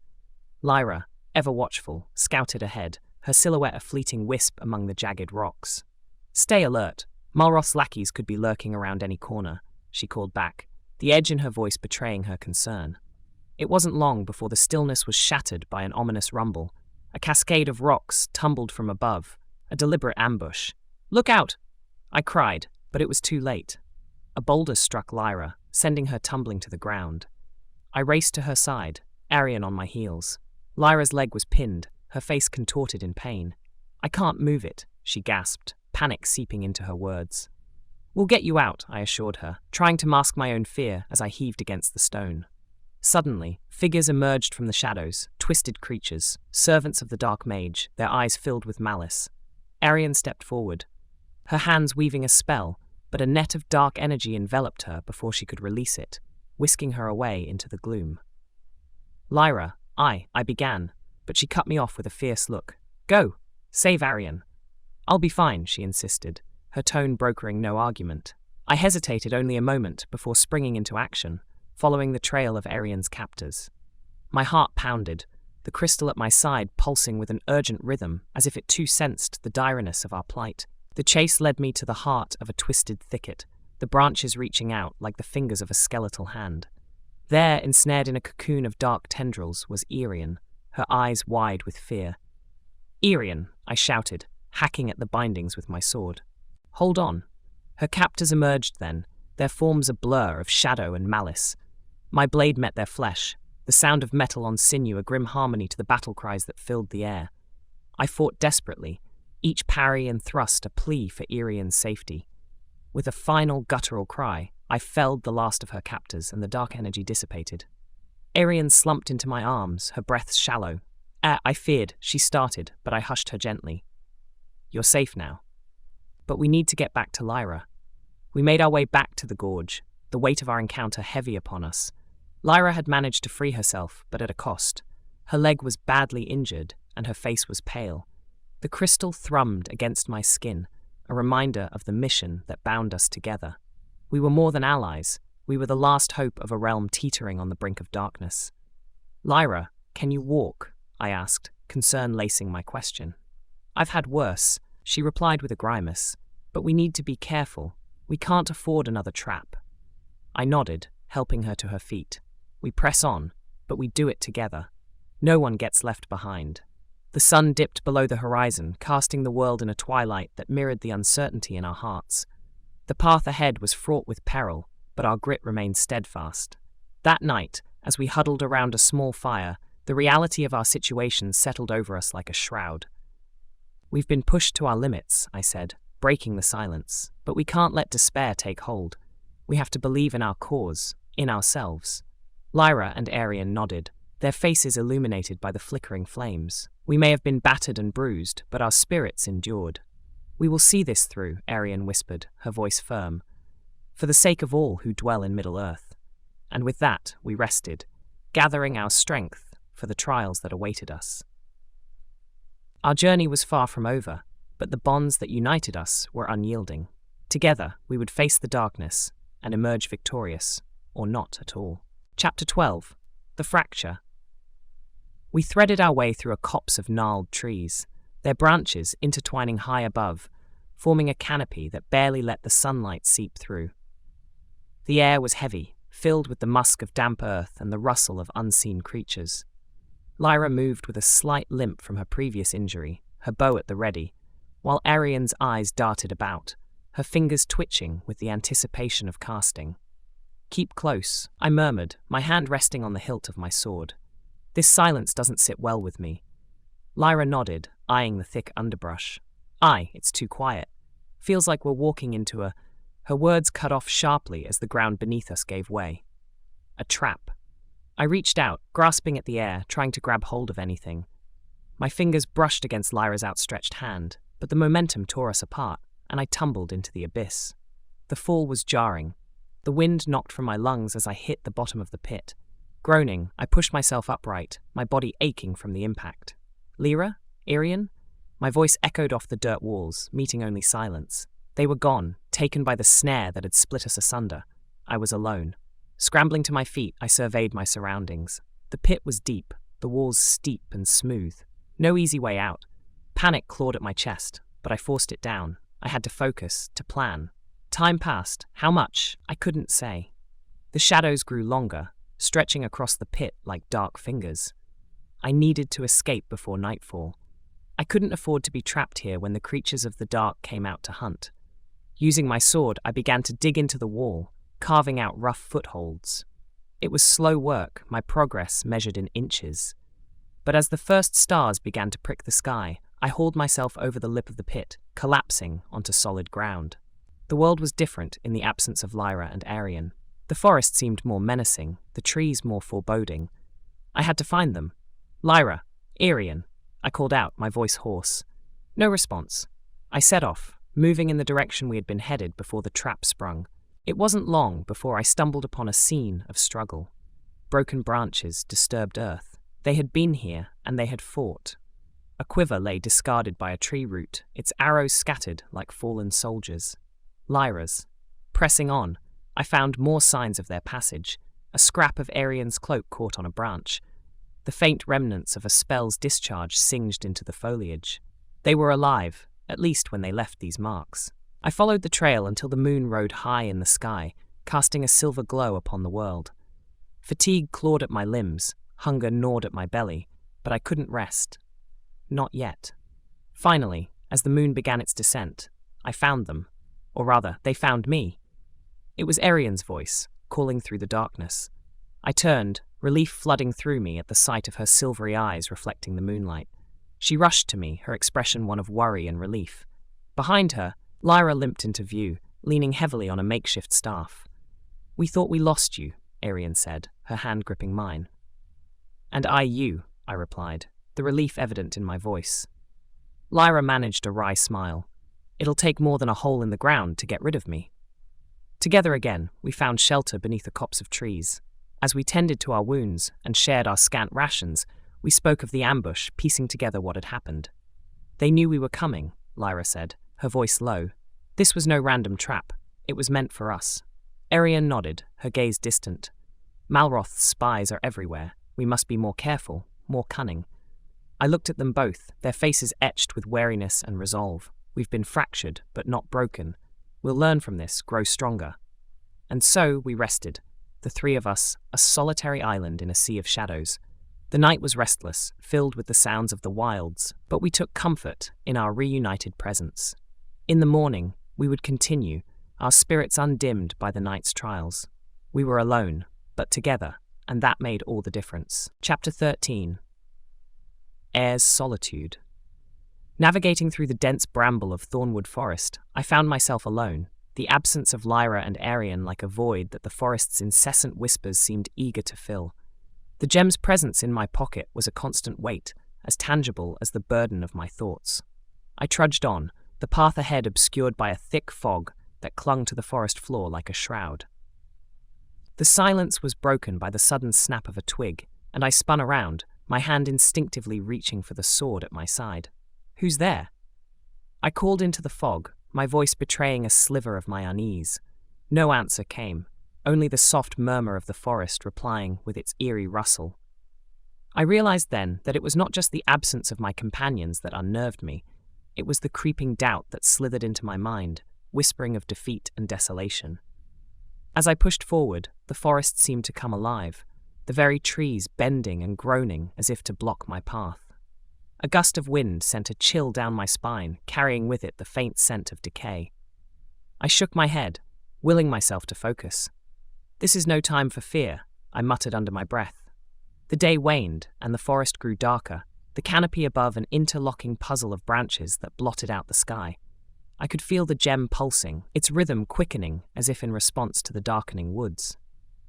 Lyra, ever watchful, scouted ahead, her silhouette a fleeting wisp among the jagged rocks. Stay alert. Malroth's lackeys could be lurking around any corner, she called back, the edge in her voice betraying her concern. It wasn't long before the stillness was shattered by an ominous rumble. A cascade of rocks tumbled from above, a deliberate ambush. "Look out!" I cried, but it was too late. A boulder struck Lyra, sending her tumbling to the ground. I raced to her side, Arian on my heels. Lyra's leg was pinned, her face contorted in pain. "I can't move it," she gasped, panic seeping into her words. "We'll get you out," I assured her, trying to mask my own fear as I heaved against the stone. Suddenly, figures emerged from the shadows, twisted creatures, servants of the Dark Mage, their eyes filled with malice. Arian stepped forward, her hands weaving a spell, but a net of dark energy enveloped her before she could release it, whisking her away into the gloom. "Lyra, I began, but she cut me off with a fierce look. "Go! Save Arian." "I'll be fine," she insisted, her tone brokering no argument. I hesitated only a moment before springing into action, following the trail of Arian's captors. My heart pounded, the crystal at my side pulsing with an urgent rhythm, as if it too sensed the direness of our plight. The chase led me to the heart of a twisted thicket, the branches reaching out like the fingers of a skeletal hand. There, ensnared in a cocoon of dark tendrils, was Irian, her eyes wide with fear. "Irian," I shouted, hacking at the bindings with my sword. "Hold on." Her captors emerged then, their forms a blur of shadow and malice. My blade met their flesh, the sound of metal on sinew a grim harmony to the battle cries that filled the air. I fought desperately, each parry and thrust a plea for Irian's safety. With a final guttural cry, I felled the last of her captors and the dark energy dissipated. Irian slumped into my arms, her breath shallow. I feared she started, but I hushed her gently. "You're safe now. But we need to get back to Lyra." We made our way back to the gorge, the weight of our encounter heavy upon us. Lyra had managed to free herself, but at a cost. Her leg was badly injured, and her face was pale. The crystal thrummed against my skin, a reminder of the mission that bound us together. We were more than allies. We were the last hope of a realm teetering on the brink of darkness. "Lyra, can you walk?" I asked, concern lacing my question. "I've had worse," she replied with a grimace. "But we need to be careful. We can't afford another trap." I nodded, helping her to her feet. We press on, but we do it together. No one gets left behind. The sun dipped below the horizon, casting the world in a twilight that mirrored the uncertainty in our hearts. The path ahead was fraught with peril, but our grit remained steadfast. That night, as we huddled around a small fire, the reality of our situation settled over us like a shroud. "We've been pushed to our limits," I said, breaking the silence, "but we can't let despair take hold. We have to believe in our cause, in ourselves." Lyra and Arian nodded, their faces illuminated by the flickering flames. "We may have been battered and bruised, but our spirits endured." "We will see this through," Arian whispered, her voice firm, "for the sake of all who dwell in Middle-earth." And with that, we rested, gathering our strength for the trials that awaited us. Our journey was far from over, but the bonds that united us were unyielding. Together, we would face the darkness and emerge victorious, or not at all. Chapter 12. The Fracture. We threaded our way through a copse of gnarled trees, their branches intertwining high above, forming a canopy that barely let the sunlight seep through. The air was heavy, filled with the musk of damp earth and the rustle of unseen creatures. Lyra moved with a slight limp from her previous injury, her bow at the ready, while Arian's eyes darted about, her fingers twitching with the anticipation of casting. "Keep close," I murmured, my hand resting on the hilt of my sword. "This silence doesn't sit well with me." Lyra nodded, eyeing the thick underbrush. "Aye, it's too quiet. Feels like we're walking into a—" Her words cut off sharply as the ground beneath us gave way. "A trap." I reached out, grasping at the air, trying to grab hold of anything. My fingers brushed against Lyra's outstretched hand, but the momentum tore us apart, and I tumbled into the abyss. The fall was jarring. The wind knocked from my lungs as I hit the bottom of the pit. Groaning, I pushed myself upright, my body aching from the impact. "Lyra? Irian?" My voice echoed off the dirt walls, meeting only silence. They were gone, taken by the snare that had split us asunder. I was alone. Scrambling to my feet, I surveyed my surroundings. The pit was deep, the walls steep and smooth. No easy way out. Panic clawed at my chest, but I forced it down. I had to focus, to plan. Time passed. How much? I couldn't say. The shadows grew longer, stretching across the pit like dark fingers. I needed to escape before nightfall. I couldn't afford to be trapped here when the creatures of the dark came out to hunt. Using my sword, I began to dig into the wall, carving out rough footholds. It was slow work, my progress measured in inches. But as the first stars began to prick the sky, I hauled myself over the lip of the pit, collapsing onto solid ground. The world was different in the absence of Lyra and Arian. The forest seemed more menacing, the trees more foreboding. I had to find them. "Lyra, Arian," I called out, my voice hoarse. No response. I set off, moving in the direction we had been headed before the trap sprung. It wasn't long before I stumbled upon a scene of struggle. Broken branches, disturbed earth. They had been here, and they had fought. A quiver lay discarded by a tree root, its arrows scattered like fallen soldiers. Lyra's. Pressing on, I found more signs of their passage, a scrap of Arian's cloak caught on a branch. the faint remnants of a spell's discharge singed into the foliage. They were alive, at least when they left these marks. I followed the trail until the moon rode high in the sky, casting a silver glow upon the world. Fatigue clawed at my limbs, hunger gnawed at my belly, but I couldn't rest. Not yet. Finally, as the moon began its descent, I found them. Or rather, they found me. It was Arian's voice, calling through the darkness. I turned, relief flooding through me at the sight of her silvery eyes reflecting the moonlight. She rushed to me, her expression one of worry and relief. Behind her, Lyra limped into view, leaning heavily on a makeshift staff. "We thought we lost you," Arian said, her hand gripping mine. "And I you," I replied, the relief evident in my voice. Lyra managed a wry smile. "It'll take more than a hole in the ground to get rid of me." Together again, we found shelter beneath a copse of trees. As we tended to our wounds and shared our scant rations, we spoke of the ambush, piecing together what had happened. "They knew we were coming," Lyra said, her voice low. "This was no random trap. It was meant for us." Arian nodded, her gaze distant. "Malroth's spies are everywhere. We must be more careful, more cunning." I looked at them both, their faces etched with wariness and resolve. We've been fractured, but not broken. We'll learn from this, grow stronger. And so we rested, the three of us, a solitary island in a sea of shadows. The night was restless, filled with the sounds of the wilds, but we took comfort in our reunited presence. In the morning, we would continue, our spirits undimmed by the night's trials. We were alone, but together, and that made all the difference. Chapter 13. Air's Solitude. Navigating through the dense bramble of Thornwood Forest, I found myself alone, the absence of Lyra and Arian like a void that the forest's incessant whispers seemed eager to fill. The gem's presence in my pocket was a constant weight, as tangible as the burden of my thoughts. I trudged on, the path ahead obscured by a thick fog that clung to the forest floor like a shroud. The silence was broken by the sudden snap of a twig, and I spun around, my hand instinctively reaching for the sword at my side. "Who's there?" I called into the fog, my voice betraying a sliver of my unease. No answer came, only the soft murmur of the forest replying with its eerie rustle. I realized then that it was not just the absence of my companions that unnerved me, it was the creeping doubt that slithered into my mind, whispering of defeat and desolation. As I pushed forward, the forest seemed to come alive, the very trees bending and groaning as if to block my path. A gust of wind sent a chill down my spine, carrying with it the faint scent of decay. I shook my head, willing myself to focus. "This is no time for fear," I muttered under my breath. The day waned, and the forest grew darker, the canopy above an interlocking puzzle of branches that blotted out the sky. I could feel the gem pulsing, its rhythm quickening as if in response to the darkening woods.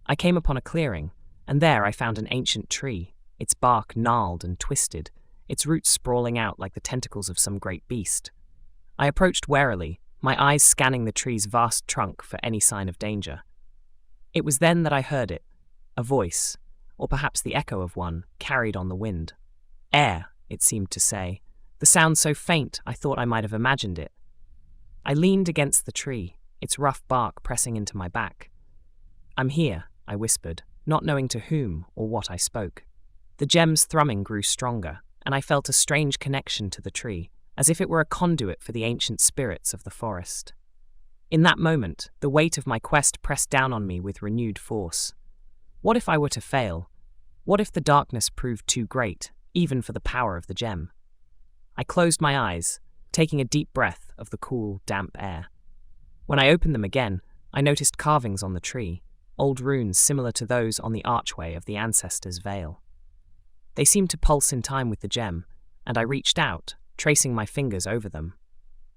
I came upon a clearing, and there I found an ancient tree, its bark gnarled and twisted, its roots sprawling out like the tentacles of some great beast. I approached warily, my eyes scanning the tree's vast trunk for any sign of danger. It was then that I heard it, a voice, or perhaps the echo of one, carried on the wind. "Air," it seemed to say, the sound so faint I thought I might have imagined it. I leaned against the tree, its rough bark pressing into my back. "I'm here," I whispered, not knowing to whom or what I spoke. The gem's thrumming grew stronger, and I felt a strange connection to the tree, as if it were a conduit for the ancient spirits of the forest. In that moment, the weight of my quest pressed down on me with renewed force. What if I were to fail? What if the darkness proved too great, even for the power of the gem? I closed my eyes, taking a deep breath of the cool, damp air. When I opened them again, I noticed carvings on the tree, old runes similar to those on the archway of the ancestors' veil. They seemed to pulse in time with the gem, and I reached out, tracing my fingers over them.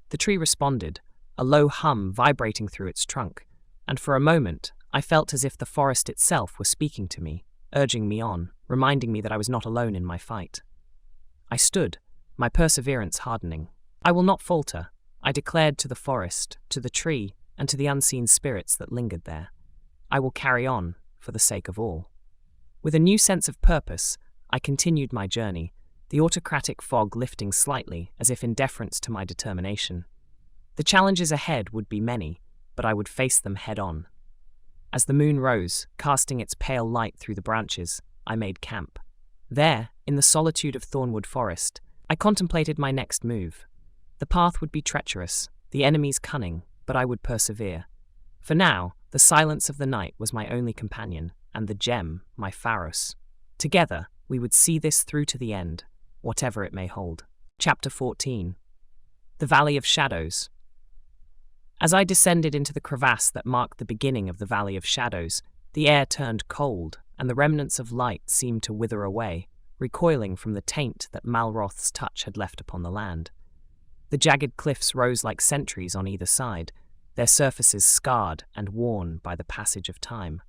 The tree responded, a low hum vibrating through its trunk, and for a moment I felt as if the forest itself were speaking to me, urging me on, reminding me that I was not alone in my fight. I stood, my perseverance hardening. "I will not falter," I declared to the forest, to the tree, and to the unseen spirits that lingered there. "I will carry on, for the sake of all." With a new sense of purpose, I continued my journey, the autocratic fog lifting slightly as if in deference to my determination. The challenges ahead would be many, but I would face them head-on. As the moon rose, casting its pale light through the branches, I made camp. There, in the solitude of Thornwood Forest, I contemplated my next move. The path would be treacherous, the enemies cunning, but I would persevere. For now, the silence of the night was my only companion, and the gem, my pharos. Together, we would see this through to the end, whatever it may hold. Chapter 14. The Valley of Shadows. As I descended into the crevasse that marked the beginning of the Valley of Shadows, the air turned cold, and the remnants of light seemed to wither away, recoiling from the taint that Malroth's touch had left upon the land. The jagged cliffs rose like sentries on either side, their surfaces scarred and worn by the passage of time.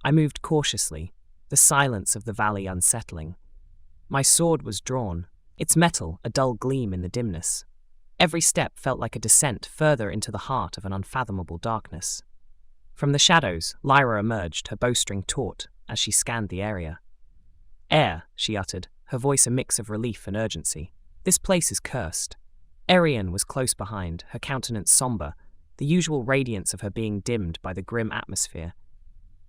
I moved cautiously, the silence of the valley unsettling. My sword was drawn, its metal a dull gleam in the dimness. Every step felt like a descent further into the heart of an unfathomable darkness. From the shadows, Lyra emerged, her bowstring taut, as she scanned the area. "Air," she uttered, her voice a mix of relief and urgency. "This place is cursed." Arian was close behind, her countenance somber, the usual radiance of her being dimmed by the grim atmosphere.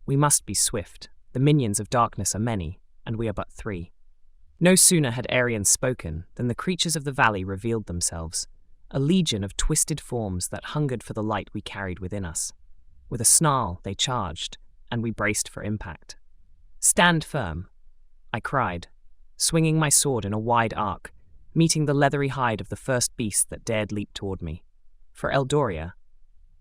"We must be swift. The minions of darkness are many, and we are but 3. No sooner had Arian spoken than the creatures of the valley revealed themselves, a legion of twisted forms that hungered for the light we carried within us. With a snarl, they charged, and we braced for impact. "Stand firm," I cried, swinging my sword in a wide arc, meeting the leathery hide of the first beast that dared leap toward me. For Eldoria,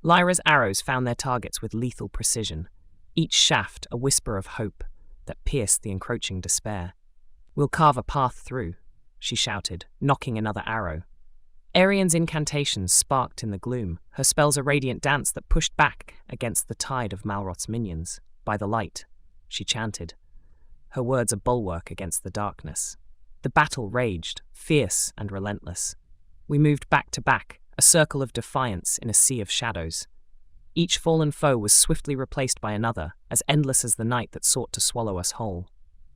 Lyra's arrows found their targets with lethal precision, each shaft a whisper of hope that pierced the encroaching despair. "We'll carve a path through," she shouted, nocking another arrow. Arian's incantations sparked in the gloom, her spells a radiant dance that pushed back against the tide of Malroth's minions. "By the light," she chanted, her words a bulwark against the darkness. The battle raged, fierce and relentless. We moved back to back, a circle of defiance in a sea of shadows. Each fallen foe was swiftly replaced by another, as endless as the night that sought to swallow us whole.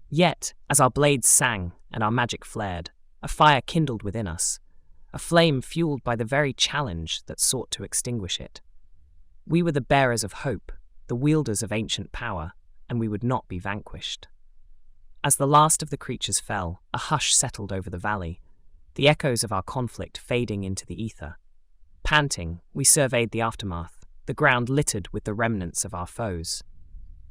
Yet, as our blades sang and our magic flared, a fire kindled within us, a flame fueled by the very challenge that sought to extinguish it. We were the bearers of hope, the wielders of ancient power, and we would not be vanquished. As the last of the creatures fell, a hush settled over the valley, the echoes of our conflict fading into the ether. Panting, we surveyed the aftermath, the ground littered with the remnants of our foes.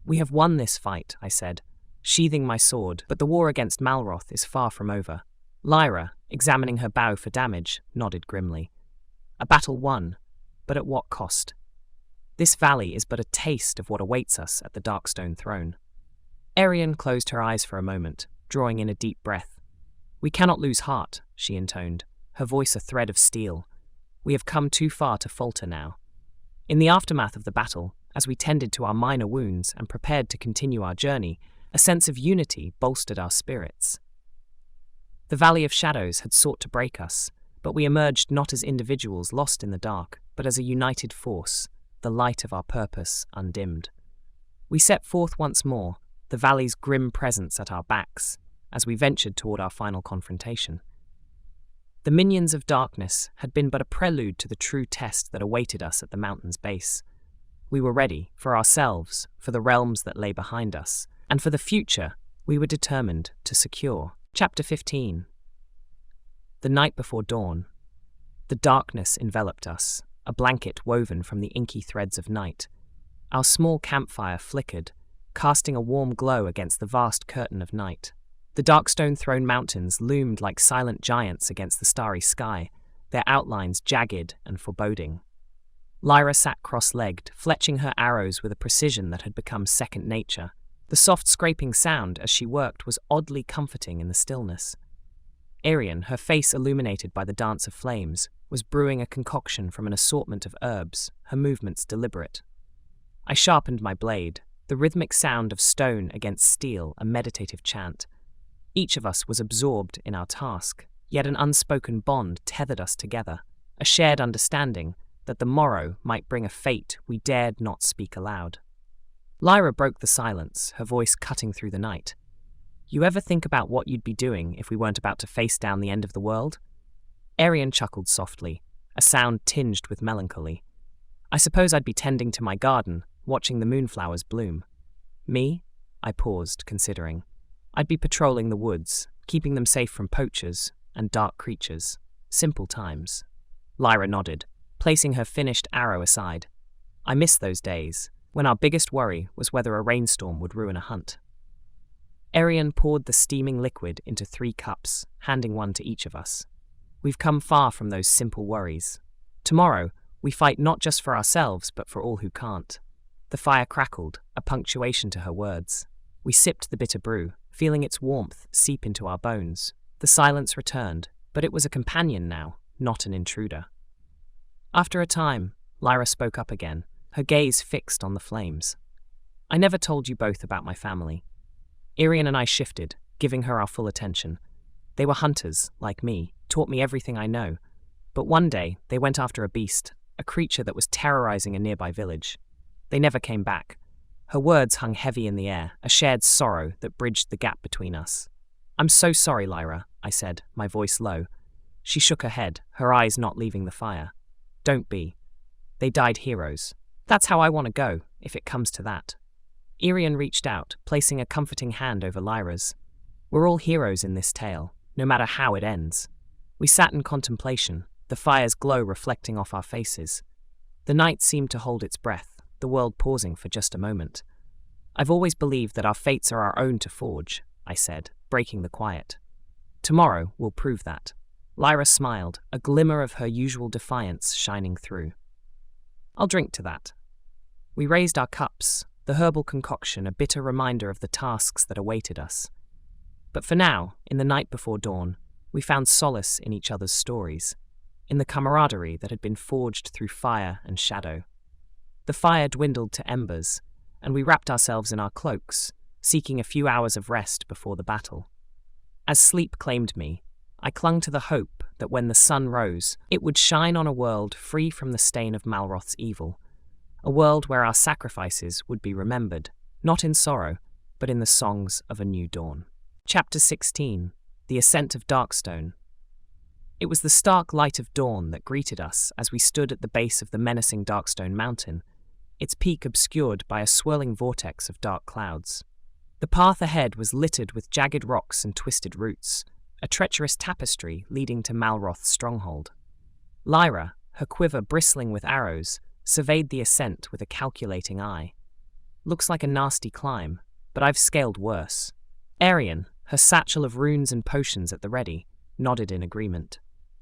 "We have won this fight," I said, sheathing my sword, "but the war against Malroth is far from over." Lyra, examining her bow for damage, nodded grimly. "A battle won, but at what cost? This valley is but a taste of what awaits us at the Darkstone Throne." Arian closed her eyes for a moment, drawing in a deep breath. "We cannot lose heart," she intoned, her voice a thread of steel. "We have come too far to falter now." In the aftermath of the battle, as we tended to our minor wounds and prepared to continue our journey, a sense of unity bolstered our spirits. The Valley of Shadows had sought to break us, but we emerged not as individuals lost in the dark, but as a united force, the light of our purpose undimmed. We set forth once more, the valley's grim presence at our backs, as we ventured toward our final confrontation. The minions of darkness had been but a prelude to the true test that awaited us at the mountain's base. We were ready, for ourselves, for the realms that lay behind us, and for the future we were determined to secure. Chapter 15. The night before dawn. The darkness enveloped us, a blanket woven from the inky threads of night. Our small campfire flickered, casting a warm glow against the vast curtain of night. The Darkstone Throne Mountains loomed like silent giants against the starry sky, their outlines jagged and foreboding. Lyra sat cross-legged, fletching her arrows with a precision that had become second nature. The soft scraping sound as she worked was oddly comforting in the stillness. Arian, her face illuminated by the dance of flames, was brewing a concoction from an assortment of herbs, her movements deliberate. I sharpened my blade, the rhythmic sound of stone against steel a meditative chant. Each of us was absorbed in our task, yet an unspoken bond tethered us together, a shared understanding that the morrow might bring a fate we dared not speak aloud. Lyra broke the silence, her voice cutting through the night. "You ever think about what you'd be doing if we weren't about to face down the end of the world?" Arian chuckled softly, a sound tinged with melancholy. "I suppose I'd be tending to my garden, watching the moonflowers bloom." "Me?" I paused, considering. I'd be patrolling the woods, keeping them safe from poachers and dark creatures. Simple times. Lyra nodded, placing her finished arrow aside. I miss those days, when our biggest worry was whether a rainstorm would ruin a hunt. Arian poured the steaming liquid into 3 cups, handing one to each of us. We've come far from those simple worries. Tomorrow, we fight not just for ourselves, but for all who can't. The fire crackled, a punctuation to her words. We sipped the bitter brew, feeling its warmth seep into our bones. The silence returned, but it was a companion now, not an intruder. After a time, Lyra spoke up again, her gaze fixed on the flames. I never told you both about my family. Irian and I shifted, giving her our full attention. They were hunters, like me, taught me everything I know. But one day, they went after a beast, a creature that was terrorizing a nearby village. They never came back. Her words hung heavy in the air, a shared sorrow that bridged the gap between us. I'm so sorry, Lyra, I said, my voice low. She shook her head, her eyes not leaving the fire. Don't be. They died heroes. That's how I want to go, if it comes to that. Irian reached out, placing a comforting hand over Lyra's. We're all heroes in this tale, no matter how it ends. We sat in contemplation, the fire's glow reflecting off our faces. The night seemed to hold its breath, the world pausing for just a moment. I've always believed that our fates are our own to forge, I said, breaking the quiet. Tomorrow will prove that. Lyra smiled, a glimmer of her usual defiance shining through. I'll drink to that. We raised our cups, the herbal concoction a bitter reminder of the tasks that awaited us. But for now, in the night before dawn, we found solace in each other's stories, in the camaraderie that had been forged through fire and shadow. The fire dwindled to embers, and we wrapped ourselves in our cloaks, seeking a few hours of rest before the battle. As sleep claimed me, I clung to the hope that when the sun rose, it would shine on a world free from the stain of Malroth's evil, a world where our sacrifices would be remembered, not in sorrow, but in the songs of a new dawn. Chapter 16. The Ascent of Darkstone. It was the stark light of dawn that greeted us as we stood at the base of the menacing Darkstone Mountain, its peak obscured by a swirling vortex of dark clouds. The path ahead was littered with jagged rocks and twisted roots, a treacherous tapestry leading to Malroth's stronghold. Lyra, her quiver bristling with arrows, surveyed the ascent with a calculating eye. Looks like a nasty climb, but I've scaled worse. Arian, her satchel of runes and potions at the ready, nodded in agreement.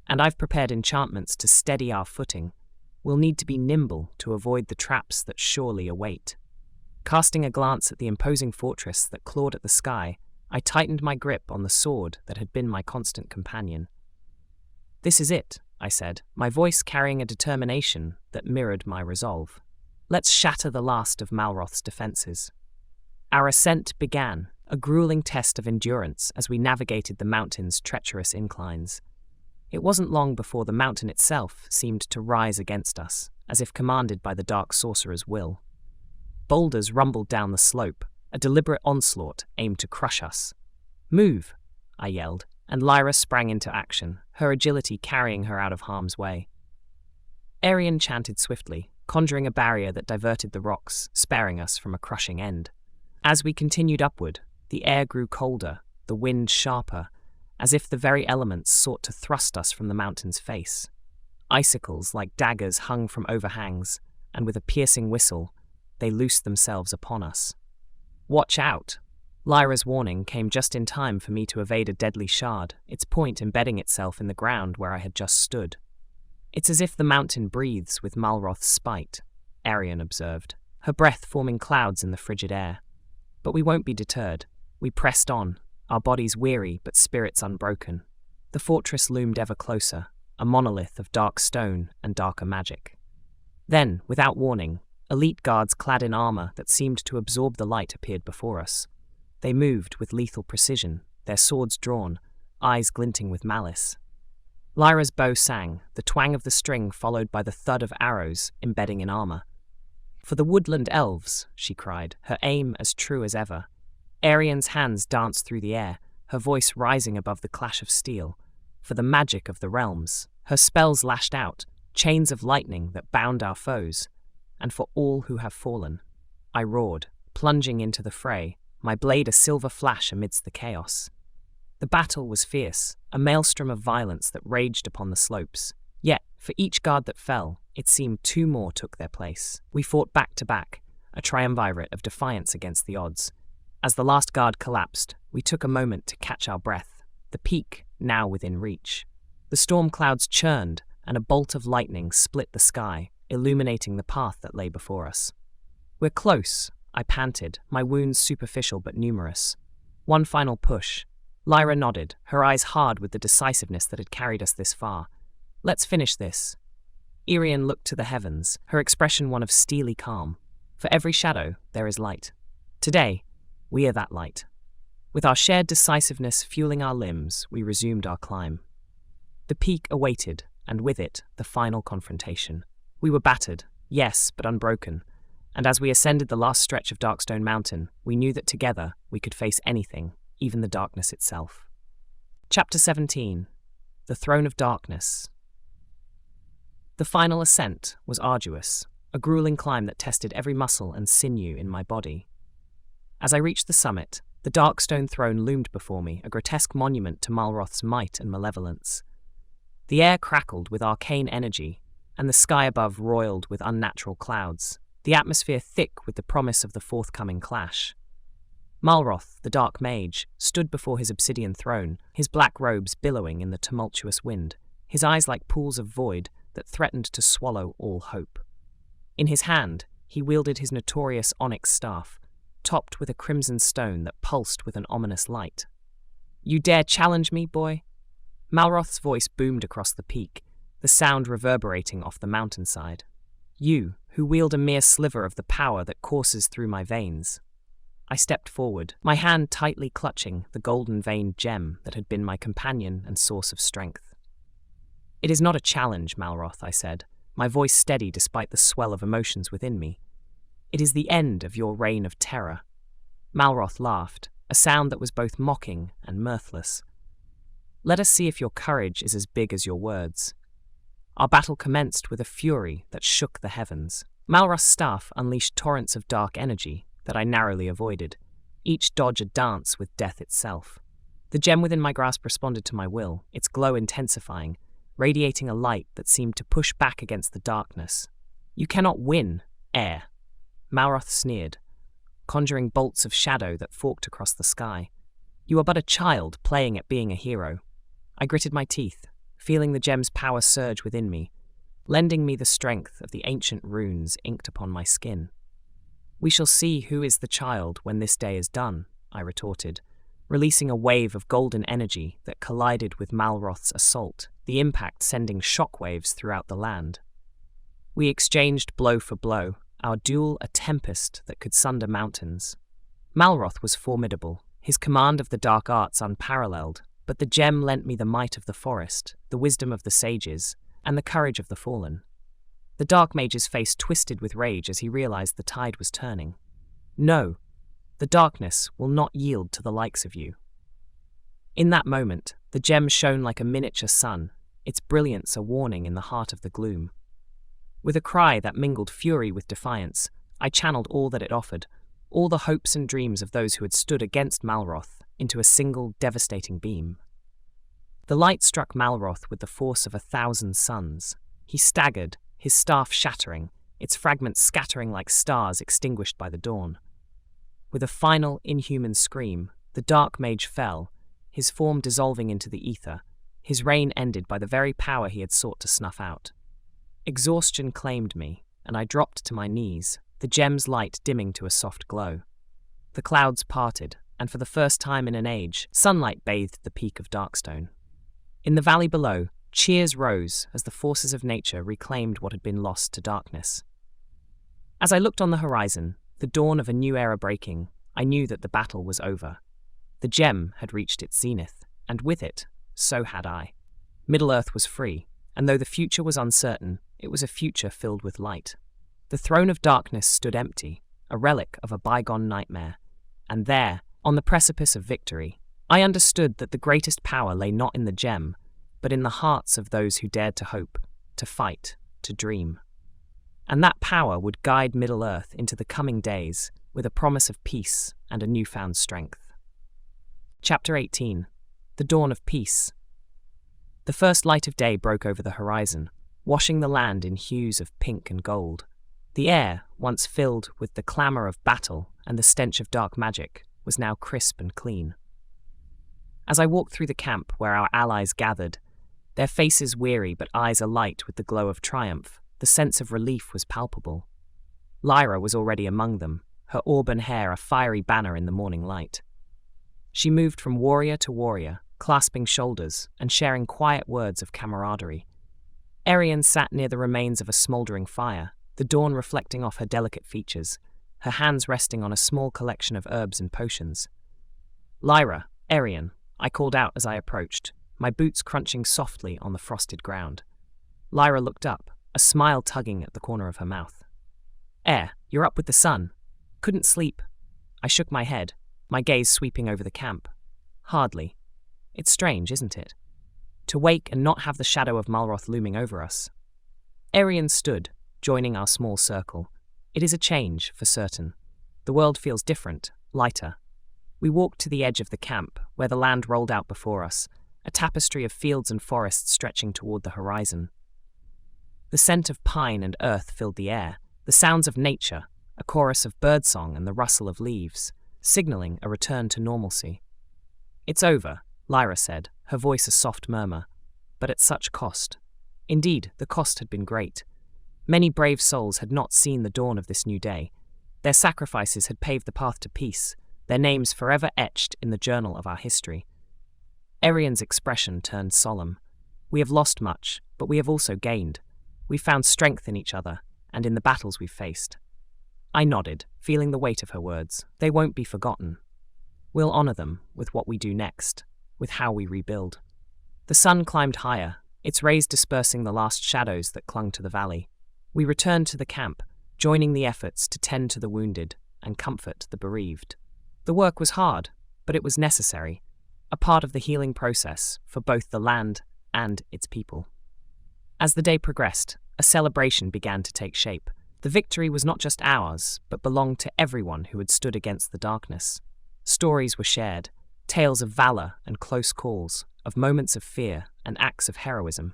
And I've prepared enchantments to steady our footing. We'll need to be nimble to avoid the traps that surely await. Casting a glance at the imposing fortress that clawed at the sky, I tightened my grip on the sword that had been my constant companion. This is it, I said, my voice carrying a determination that mirrored my resolve. Let's shatter the last of Malroth's defenses. Our ascent began, a grueling test of endurance as we navigated the mountain's treacherous inclines. It wasn't long before the mountain itself seemed to rise against us, as if commanded by the dark sorcerer's will. Boulders rumbled down the slope, a deliberate onslaught aimed to crush us. Move, I yelled, and Lyra sprang into action, her agility carrying her out of harm's way. Arian chanted swiftly, conjuring a barrier that diverted the rocks, sparing us from a crushing end. As we continued upward, the air grew colder, the wind sharper, as if the very elements sought to thrust us from the mountain's face. Icicles like daggers hung from overhangs, and with a piercing whistle, they loosed themselves upon us. Watch out! Lyra's warning came just in time for me to evade a deadly shard, its point embedding itself in the ground where I had just stood. It's as if the mountain breathes with Malroth's spite, Arian observed, her breath forming clouds in the frigid air. But we won't be deterred. We pressed on, our bodies weary but spirits unbroken. The fortress loomed ever closer, a monolith of dark stone and darker magic. Then, without warning, elite guards clad in armor that seemed to absorb the light appeared before us. They moved with lethal precision, their swords drawn, eyes glinting with malice. Lyra's bow sang, the twang of the string followed by the thud of arrows embedding in armor. For the woodland elves, she cried, her aim as true as ever. Arian's hands danced through the air, her voice rising above the clash of steel. For the magic of the realms, her spells lashed out, chains of lightning that bound our foes. And for all who have fallen, I roared, plunging into the fray, my blade a silver flash amidst the chaos. The battle was fierce, a maelstrom of violence that raged upon the slopes. Yet, for each guard that fell, it seemed two more took their place. We fought back to back, a triumvirate of defiance against the odds. As the last guard collapsed, we took a moment to catch our breath, the peak now within reach. The storm clouds churned, and a bolt of lightning split the sky, illuminating the path that lay before us. "We're close," I panted, my wounds superficial but numerous. "One final push." Lyra nodded, her eyes hard with the decisiveness that had carried us this far. "Let's finish this." Irian looked to the heavens, her expression one of steely calm. For every shadow, there is light. Today, we are that light. With our shared decisiveness fueling our limbs, we resumed our climb. The peak awaited, and with it, the final confrontation. We were battered, yes, but unbroken, and as we ascended the last stretch of Darkstone Mountain, we knew that together we could face anything, even the darkness itself. Chapter 17. The Throne of Darkness. The final ascent was arduous, a grueling climb that tested every muscle and sinew in my body. As I reached the summit, the Darkstone Throne loomed before me, a grotesque monument to Malroth's might and malevolence. The air crackled with arcane energy, and the sky above roiled with unnatural clouds, the atmosphere thick with the promise of the forthcoming clash. Malroth, the Dark Mage, stood before his obsidian throne, his black robes billowing in the tumultuous wind, his eyes like pools of void that threatened to swallow all hope. In his hand, he wielded his notorious onyx staff, topped with a crimson stone that pulsed with an ominous light. "You dare challenge me, boy?" Malroth's voice boomed across the peak, the sound reverberating off the mountainside. "You, who wield a mere sliver of the power that courses through my veins." I stepped forward, my hand tightly clutching the golden-veined gem that had been my companion and source of strength. "It is not a challenge, Malroth," I said, my voice steady despite the swell of emotions within me. "It is the end of your reign of terror." Malroth laughed, a sound that was both mocking and mirthless. "Let us see if your courage is as big as your words." Our battle commenced with a fury that shook the heavens. Malroth's staff unleashed torrents of dark energy that I narrowly avoided, each dodge a dance with death itself. The gem within my grasp responded to my will, its glow intensifying, radiating a light that seemed to push back against the darkness. "You cannot win, air." Malroth sneered, conjuring bolts of shadow that forked across the sky. "You are but a child playing at being a hero." I gritted my teeth, feeling the gem's power surge within me, lending me the strength of the ancient runes inked upon my skin. "We shall see who is the child when this day is done," I retorted, releasing a wave of golden energy that collided with Malroth's assault, the impact sending shockwaves throughout the land. We exchanged blow for blow, our duel a tempest that could sunder mountains. Malroth was formidable, his command of the dark arts unparalleled, but the gem lent me the might of the forest, the wisdom of the sages, and the courage of the fallen. The Dark Mage's face twisted with rage as he realized the tide was turning. "No, the darkness will not yield to the likes of you." In that moment, the gem shone like a miniature sun, its brilliance a warning in the heart of the gloom. With a cry that mingled fury with defiance, I channeled all that it offered, all the hopes and dreams of those who had stood against Malroth, into a single devastating beam. The light struck Malroth with the force of 1,000 suns. He staggered, his staff shattering, its fragments scattering like stars extinguished by the dawn. With a final, inhuman scream, the Dark Mage fell, his form dissolving into the ether, his reign ended by the very power he had sought to snuff out. Exhaustion claimed me, and I dropped to my knees, the gem's light dimming to a soft glow. The clouds parted, and for the first time in an age, sunlight bathed the peak of Darkstone. In the valley below, cheers rose as the forces of nature reclaimed what had been lost to darkness. As I looked on the horizon, the dawn of a new era breaking, I knew that the battle was over. The gem had reached its zenith, and with it, so had I. Middle-earth was free, and though the future was uncertain, it was a future filled with light. The throne of darkness stood empty, a relic of a bygone nightmare, and there, on the precipice of victory, I understood that the greatest power lay not in the gem, but in the hearts of those who dared to hope, to fight, to dream. And that power would guide Middle-earth into the coming days, with a promise of peace and a newfound strength. Chapter 18. The Dawn of Peace. The first light of day broke over the horizon, washing the land in hues of pink and gold. The air, once filled with the clamour of battle and the stench of dark magic, was now crisp and clean. As I walked through the camp where our allies gathered, their faces weary but eyes alight with the glow of triumph, the sense of relief was palpable. Lyra was already among them, her auburn hair a fiery banner in the morning light. She moved from warrior to warrior, clasping shoulders and sharing quiet words of camaraderie. Arian sat near the remains of a smouldering fire, the dawn reflecting off her delicate features, her hands resting on a small collection of herbs and potions. "Lyra, Arian," I called out as I approached, my boots crunching softly on the frosted ground. Lyra looked up, a smile tugging at the corner of her mouth. You're up with the sun. Couldn't sleep." I shook my head, my gaze sweeping over the camp. "Hardly. It's strange, isn't it? To wake and not have the shadow of Malroth looming over us." Arian stood, joining our small circle. "It is a change, for certain. The world feels different, lighter." We walked to the edge of the camp, where the land rolled out before us, a tapestry of fields and forests stretching toward the horizon. The scent of pine and earth filled the air, the sounds of nature, a chorus of birdsong and the rustle of leaves, signaling a return to normalcy. "It's over," Lyra said, her voice a soft murmur, but at such cost. Indeed, the cost had been great. Many brave souls had not seen the dawn of this new day. Their sacrifices had paved the path to peace, their names forever etched in the journal of our history. Arian's expression turned solemn. "We have lost much, but we have also gained. We found strength in each other, and in the battles we've faced." I nodded, feeling the weight of her words. They won't be forgotten. We'll honor them with what we do next, with how we rebuild. The sun climbed higher, its rays dispersing the last shadows that clung to the valley. We returned to the camp, joining the efforts to tend to the wounded and comfort the bereaved. The work was hard, but it was necessary, a part of the healing process for both the land and its people. As the day progressed, a celebration began to take shape. The victory was not just ours, but belonged to everyone who had stood against the darkness. Stories were shared, tales of valor and close calls, of moments of fear and acts of heroism.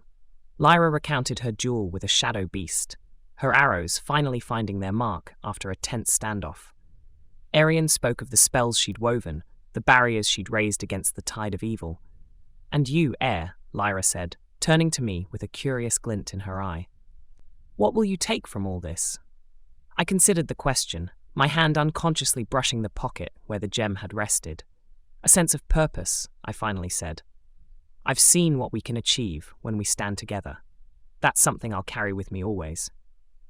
Lyra recounted her duel with a shadow beast, her arrows finally finding their mark after a tense standoff. Arian spoke of the spells she'd woven, the barriers she'd raised against the tide of evil. "And you, Lyra said, turning to me with a curious glint in her eye. "What will you take from all this?" I considered the question, my hand unconsciously brushing the pocket where the gem had rested. "A sense of purpose," I finally said. "I've seen what we can achieve when we stand together. That's something I'll carry with me always."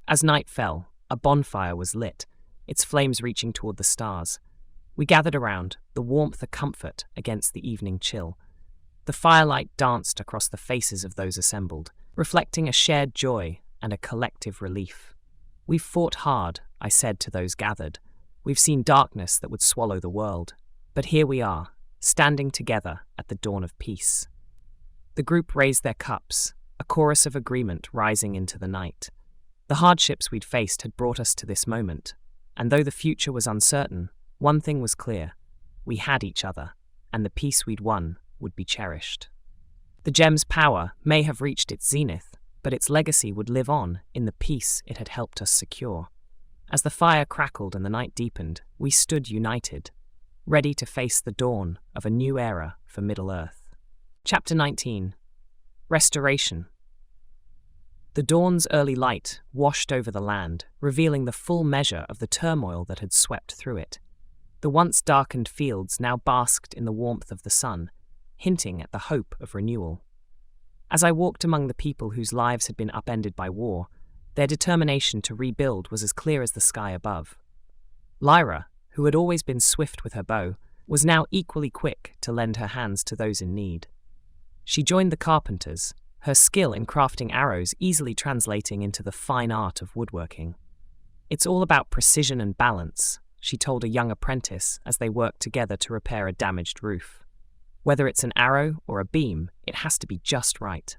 As night fell, a bonfire was lit, its flames reaching toward the stars. We gathered around, the warmth a comfort against the evening chill. The firelight danced across the faces of those assembled, reflecting a shared joy and a collective relief. "We've fought hard," I said to those gathered. "We've seen darkness that would swallow the world. But here we are, standing together at the dawn of peace." The group raised their cups, a chorus of agreement rising into the night. The hardships we'd faced had brought us to this moment, and though the future was uncertain, one thing was clear: we had each other, and the peace we'd won would be cherished. The gem's power may have reached its zenith, but its legacy would live on in the peace it had helped us secure. As the fire crackled and the night deepened, we stood united, ready to face the dawn of a new era for Middle-earth. Chapter 19. Restoration. The dawn's early light washed over the land, revealing the full measure of the turmoil that had swept through it. The once darkened fields now basked in the warmth of the sun, hinting at the hope of renewal. As I walked among the people whose lives had been upended by war, their determination to rebuild was as clear as the sky above. Lyra, who had always been swift with her bow, was now equally quick to lend her hands to those in need. She joined the carpenters, her skill in crafting arrows easily translating into the fine art of woodworking. "It's all about precision and balance," she told a young apprentice as they worked together to repair a damaged roof. "Whether it's an arrow or a beam, it has to be just right."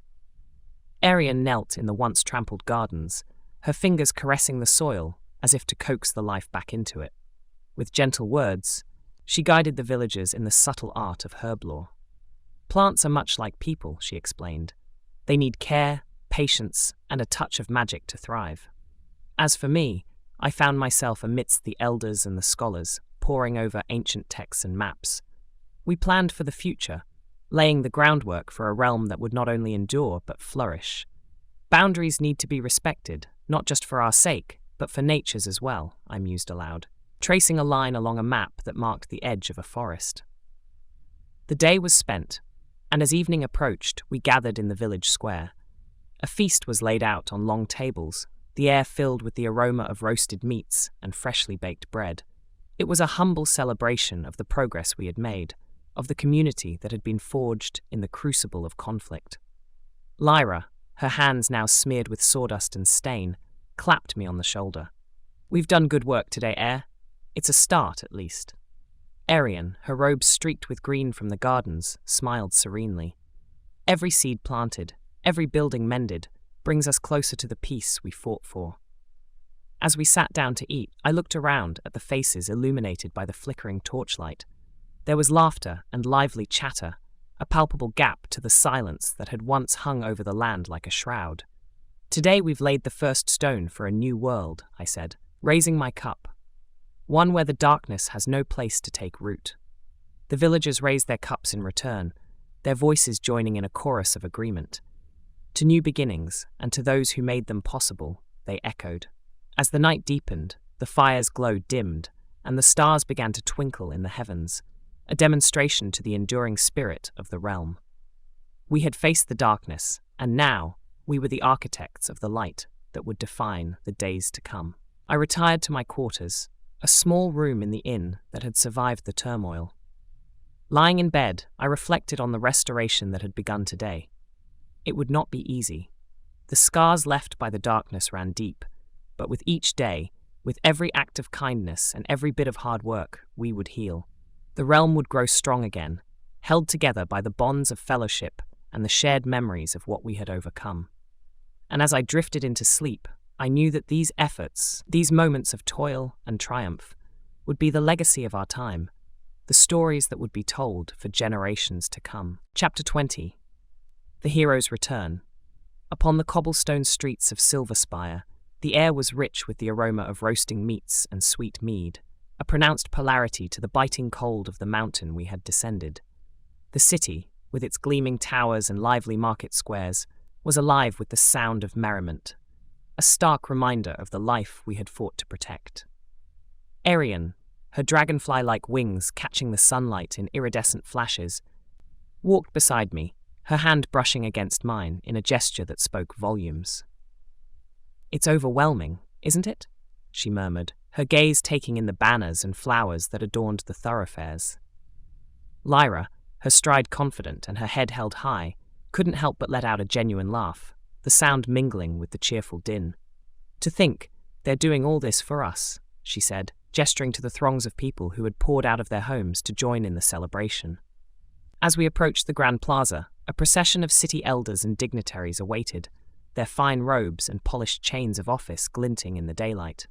Arian knelt in the once trampled gardens, her fingers caressing the soil as if to coax the life back into it. With gentle words, she guided the villagers in the subtle art of herb lore. Plants are much like people, she explained. They need care, patience, and a touch of magic to thrive. As for me, I found myself amidst the elders and the scholars, poring over ancient texts and maps. We planned for the future, laying the groundwork for a realm that would not only endure but flourish. Boundaries need to be respected, not just for our sake, but for nature's as well, I mused aloud, tracing a line along a map that marked the edge of a forest. The day was spent, and as evening approached, we gathered in the village square. A feast was laid out on long tables, the air filled with the aroma of roasted meats and freshly baked bread. It was a humble celebration of the progress we had made, of the community that had been forged in the crucible of conflict. Lyra, her hands now smeared with sawdust and stain, clapped me on the shoulder. "We've done good work today, Air. It's a start, at least." Arian, her robes streaked with green from the gardens, smiled serenely. "Every seed planted, every building mended, brings us closer to the peace we fought for." As we sat down to eat, I looked around at the faces illuminated by the flickering torchlight. There was laughter and lively chatter, a palpable gap to the silence that had once hung over the land like a shroud. "Today we've laid the first stone for a new world," I said, raising my cup. "One where the darkness has no place to take root." The villagers raised their cups in return, their voices joining in a chorus of agreement. To new beginnings, and to those who made them possible, they echoed. As the night deepened, the fire's glow dimmed, and the stars began to twinkle in the heavens, a demonstration to the enduring spirit of the realm. We had faced the darkness, and now we were the architects of the light that would define the days to come. I retired to my quarters, a small room in the inn that had survived the turmoil. Lying in bed, I reflected on the restoration that had begun today. It would not be easy. The scars left by the darkness ran deep, but with each day, with every act of kindness and every bit of hard work, we would heal. The realm would grow strong again, held together by the bonds of fellowship and the shared memories of what we had overcome. And as I drifted into sleep, I knew that these efforts, these moments of toil and triumph, would be the legacy of our time, the stories that would be told for generations to come. Chapter 20. The Hero's Return. Upon the cobblestone streets of Silverspire, the air was rich with the aroma of roasting meats and sweet mead, a pronounced polarity to the biting cold of the mountain we had descended. The city, with its gleaming towers and lively market squares, was alive with the sound of merriment, a stark reminder of the life we had fought to protect. Arian, her dragonfly-like wings catching the sunlight in iridescent flashes, walked beside me, her hand brushing against mine in a gesture that spoke volumes. "It's overwhelming, isn't it?" she murmured, her gaze taking in the banners and flowers that adorned the thoroughfares. Lyra, her stride confident and her head held high, couldn't help but let out a genuine laugh, the sound mingling with the cheerful din. "To think, they're doing all this for us," she said, gesturing to the throngs of people who had poured out of their homes to join in the celebration. As we approached the Grand Plaza, a procession of city elders and dignitaries awaited, their fine robes and polished chains of office glinting in the daylight.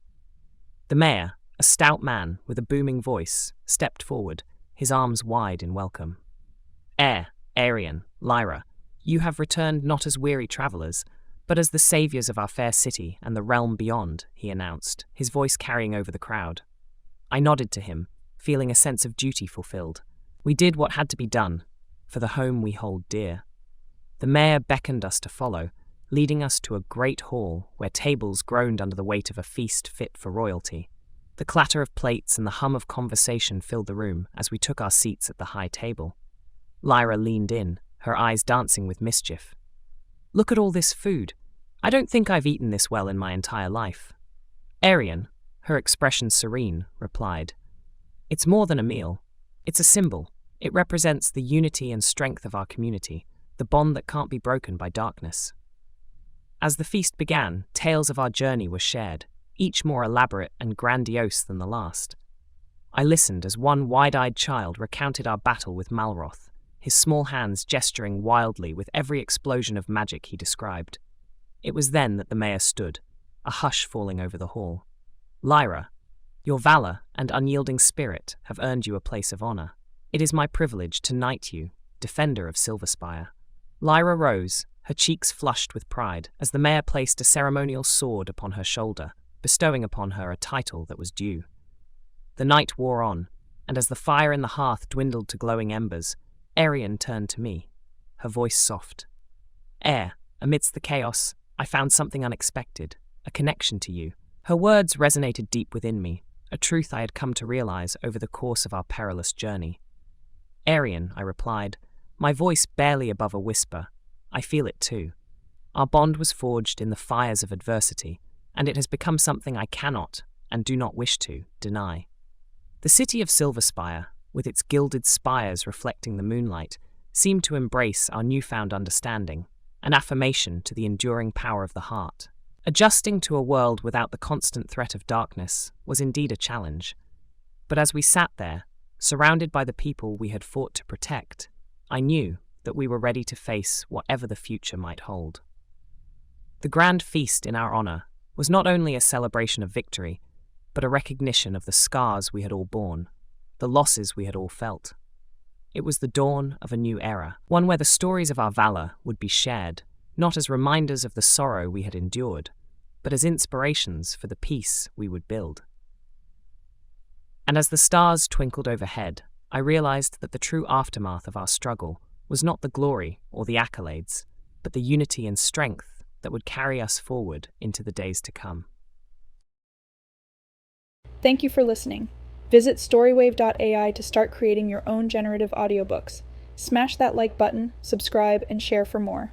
The mayor, a stout man with a booming voice, stepped forward, his arms wide in welcome. Arian, Lyra, you have returned not as weary travellers, but as the saviours of our fair city and the realm beyond," he announced, his voice carrying over the crowd. I nodded to him, feeling a sense of duty fulfilled. We did what had to be done, for the home we hold dear. The mayor beckoned us to follow, leading us to a great hall where tables groaned under the weight of a feast fit for royalty. The clatter of plates and the hum of conversation filled the room as we took our seats at the high table. Lyra leaned in, her eyes dancing with mischief. "Look at all this food. I don't think I've eaten this well in my entire life." Arian, her expression serene, replied, "It's more than a meal. It's a symbol. It represents the unity and strength of our community, the bond that can't be broken by darkness." As the feast began, tales of our journey were shared, each more elaborate and grandiose than the last. I listened as one wide-eyed child recounted our battle with Malroth, his small hands gesturing wildly with every explosion of magic he described. It was then that the mayor stood, a hush falling over the hall. "Lyra, Your valor and unyielding spirit have earned you a place of honor. It is my privilege to knight you, defender of Silverspire." Lyra rose, her cheeks flushed with pride, as the mayor placed a ceremonial sword upon her shoulder, bestowing upon her a title that was due. The night wore on, and as the fire in the hearth dwindled to glowing embers, Arian turned to me, her voice soft. "Heir, amidst the chaos, I found something unexpected, a connection to you." Her words resonated deep within me, a truth I had come to realize over the course of our perilous journey. "Arian," I replied, my voice barely above a whisper. "I feel it too. Our bond was forged in the fires of adversity, and it has become something I cannot, and do not wish to, deny." The city of Silverspire, with its gilded spires reflecting the moonlight, seemed to embrace our newfound understanding, an affirmation to the enduring power of the heart. Adjusting to a world without the constant threat of darkness was indeed a challenge. But as we sat there, surrounded by the people we had fought to protect, I knew that we were ready to face whatever the future might hold. The grand feast in our honor was not only a celebration of victory, but a recognition of the scars we had all borne, the losses we had all felt. It was the dawn of a new era, one where the stories of our valor would be shared, not as reminders of the sorrow we had endured, but as inspirations for the peace we would build. And as the stars twinkled overhead, I realized that the true aftermath of our struggle was not the glory or the accolades, but the unity and strength that would carry us forward into the days to come. Thank you for listening. Visit StoryWave.ai to start creating your own generative audiobooks. Smash that like button, subscribe, and share for more.